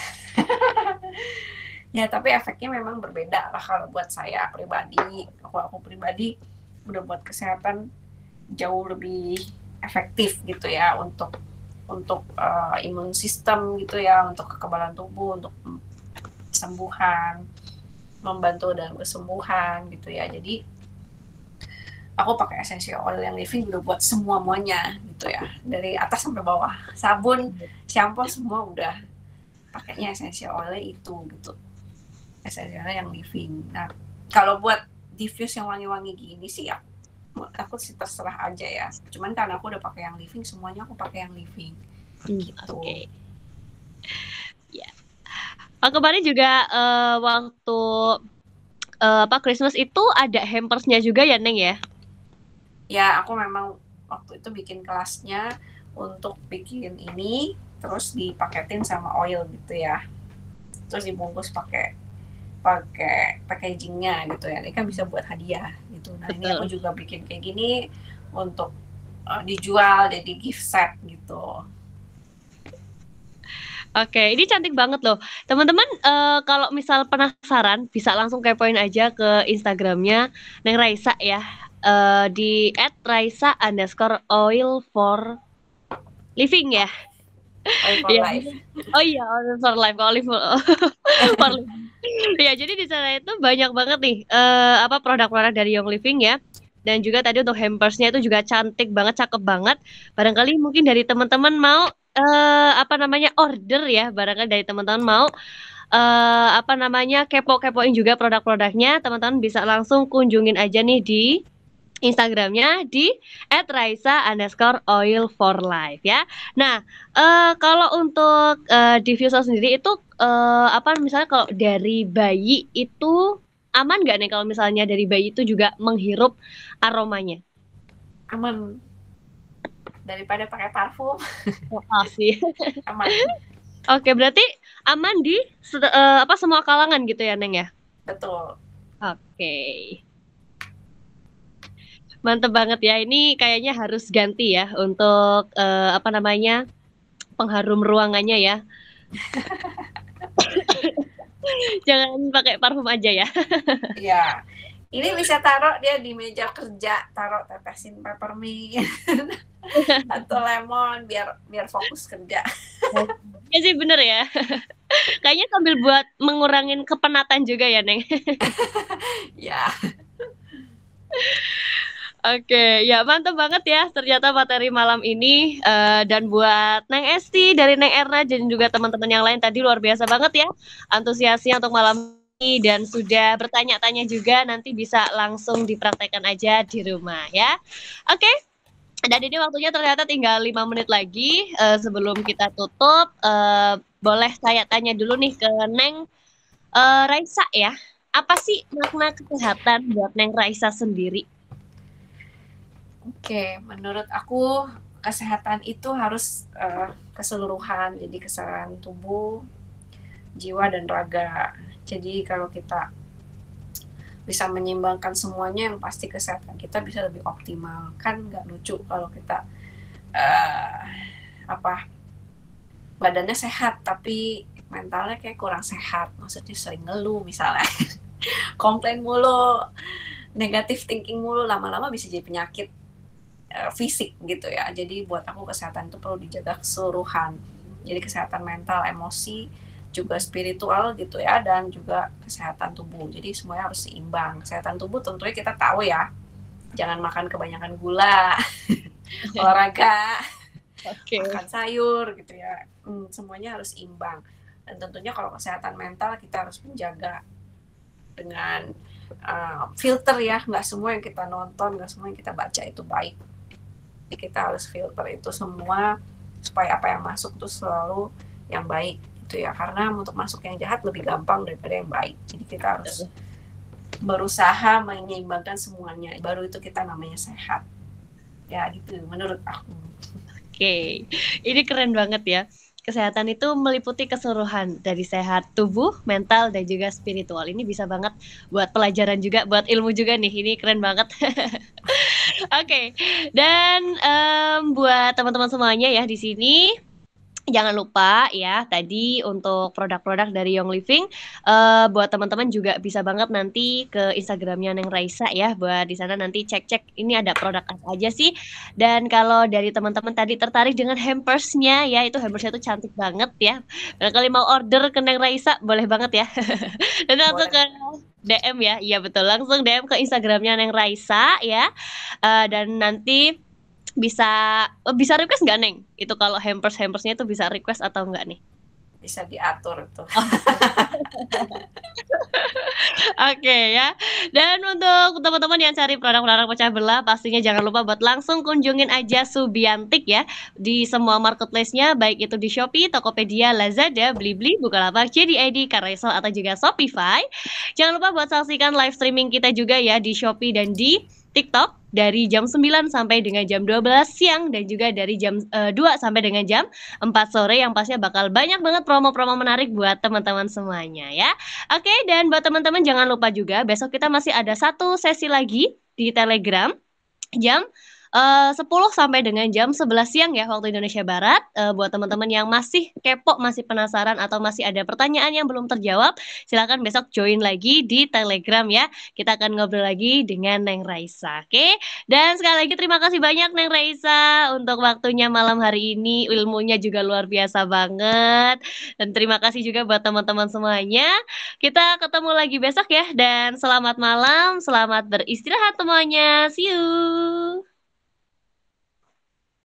Ya tapi efeknya memang berbeda lah kalau buat saya pribadi. Aku pribadi udah buat kesehatan jauh lebih efektif gitu ya untuk imun sistem gitu ya, untuk kekebalan tubuh, untuk kesembuhan, membantu dalam kesembuhan gitu ya. Jadi aku pakai essential oil yang Living udah buat semuanya gitu ya, dari atas sampai bawah, sabun, shampoo semua udah pakainya essential oil itu gitu, essential oil yang Living. Nah kalau buat diffuse yang wangi-wangi gini sih aku sih terserah aja ya, cuman karena aku udah pakai yang Living, semuanya aku pakai yang Living gitu. Oke. Ya. Kemarin juga waktu Christmas itu ada hampersnya juga ya Neng ya? Ya aku memang waktu itu bikin kelasnya untuk bikin ini, terus dipaketin sama oil gitu ya, terus dibungkus pakai packagingnya gitu ya, ini kan bisa buat hadiah gitu. Nah ini aku juga bikin kayak gini untuk dijual jadi gift set gitu. Oke, ini cantik banget loh. Teman-teman, kalau misal penasaran, bisa langsung kepoin aja ke Instagramnya Neng Raisa ya. Di @raisa_oil4living ya. Oil for life. Oh iya, oil for life, oil for life. Ya, jadi di sana itu banyak banget nih produk-produk dari Young Living ya. Dan juga tadi untuk hampersnya itu juga cantik banget, cakep banget. Barangkali mungkin dari teman-teman mau order ya, barangkali dari teman-teman mau kepo-kepoin juga produk-produknya, teman-teman bisa langsung kunjungin aja nih di Instagramnya di @raisa_oil4life ya. Nah, kalau untuk diffuser sendiri itu misalnya kalau dari bayi itu aman nggak nih kalau misalnya dari bayi itu juga menghirup aromanya? Aman, daripada pakai parfum. Sih. Aman. Oke, berarti aman di semua kalangan gitu ya Neng ya? Betul. Oke. Mantep banget ya. Ini kayaknya harus ganti ya untuk pengharum ruangannya ya. Jangan pakai parfum aja ya. Iya. Ini bisa taruh dia di meja kerja, taruh tetesin peppermint atau lemon biar fokus kerja. Ya sih bener ya. Kayaknya sambil buat mengurangin kepenatan juga ya Neng. Ya. Oke, ya mantap banget ya ternyata materi malam ini, dan buat Neng Esti dari Neng Erna dan juga teman-teman yang lain tadi luar biasa banget ya antusiasnya untuk malam ini, dan sudah bertanya-tanya juga, nanti bisa langsung dipraktekkan aja di rumah ya. Oke, dan ini waktunya ternyata tinggal 5 menit lagi sebelum kita tutup. Boleh saya tanya dulu nih ke Neng Raisa ya, apa sih makna kesehatan buat Neng Raisa sendiri? Oke, menurut aku kesehatan itu harus keseluruhan, jadi kesehatan tubuh, jiwa dan raga. Jadi kalau kita bisa menyeimbangkan semuanya, yang pasti kesehatan kita bisa lebih optimal. Kan nggak lucu kalau kita badannya sehat tapi mentalnya kayak kurang sehat, maksudnya sering ngeluh misalnya, komplain mulu, negative thinking mulu, lama-lama bisa jadi penyakit fisik gitu ya. Jadi buat aku kesehatan itu perlu dijaga keseluruhan. Jadi kesehatan mental, emosi, juga spiritual gitu ya, dan juga kesehatan tubuh. Jadi semuanya harus seimbang. Kesehatan tubuh tentunya kita tahu ya, jangan makan kebanyakan gula, olahraga, makan sayur gitu ya. Semuanya harus imbang. Dan tentunya kalau kesehatan mental kita harus menjaga dengan filter ya. Nggak semua yang kita nonton, nggak semua yang kita baca itu baik. Jadi kita harus filter itu semua supaya apa yang masuk itu selalu yang baik gitu ya, karena untuk masuk yang jahat lebih gampang daripada yang baik. Jadi kita harus berusaha menyeimbangkan semuanya, baru itu kita namanya sehat ya, gitu menurut aku. Oke, ini keren banget ya. kesehatan itu meliputi keseluruhan dari sehat tubuh, mental, dan juga spiritual. Ini bisa banget buat pelajaran juga, buat ilmu juga nih. Ini keren banget. Oke, dan buat teman-teman semuanya ya di sini, jangan lupa ya tadi untuk produk-produk dari Young Living, buat teman-teman juga bisa banget nanti ke Instagramnya Neng Raisa ya, buat di sana nanti cek-cek ini ada produk apa aja sih. Dan kalau dari teman-teman tadi tertarik dengan hampersnya ya, itu hampersnya tuh cantik banget ya. Barangkali mau order ke Neng Raisa boleh banget ya. Dan langsung ke DM ya, iya betul, langsung DM ke Instagramnya Neng Raisa ya. Dan nanti bisa request nggak Neng? Itu kalau hampersnya itu bisa request atau enggak nih? Bisa diatur tuh. Oke ya. Dan untuk teman-teman yang cari produk-produk pecah belah, pastinya jangan lupa buat langsung kunjungin aja Subiantik ya di semua marketplace-nya, baik itu di Shopee, Tokopedia, Lazada, Blibli, Bukalapak, JD.id, Carousel atau juga Shopify. Jangan lupa buat saksikan live streaming kita juga ya di Shopee dan di TikTok dari jam 9 sampai dengan jam 12 siang dan juga dari jam 2 sampai dengan jam 4 sore yang pastinya bakal banyak banget promo-promo menarik buat teman-teman semuanya ya. Oke, dan buat teman-teman jangan lupa juga besok kita masih ada satu sesi lagi di Telegram jam 10 sampai dengan jam 11 siang ya waktu Indonesia Barat. Buat teman-teman yang masih kepo, masih penasaran atau masih ada pertanyaan yang belum terjawab, silakan besok join lagi di Telegram ya. Kita akan ngobrol lagi dengan Neng Raisa. Oke. Dan sekali lagi terima kasih banyak Neng Raisa untuk waktunya malam hari ini. Ilmunya juga luar biasa banget. Dan terima kasih juga buat teman-teman semuanya. Kita ketemu lagi besok ya, dan selamat malam, selamat beristirahat semuanya. See you.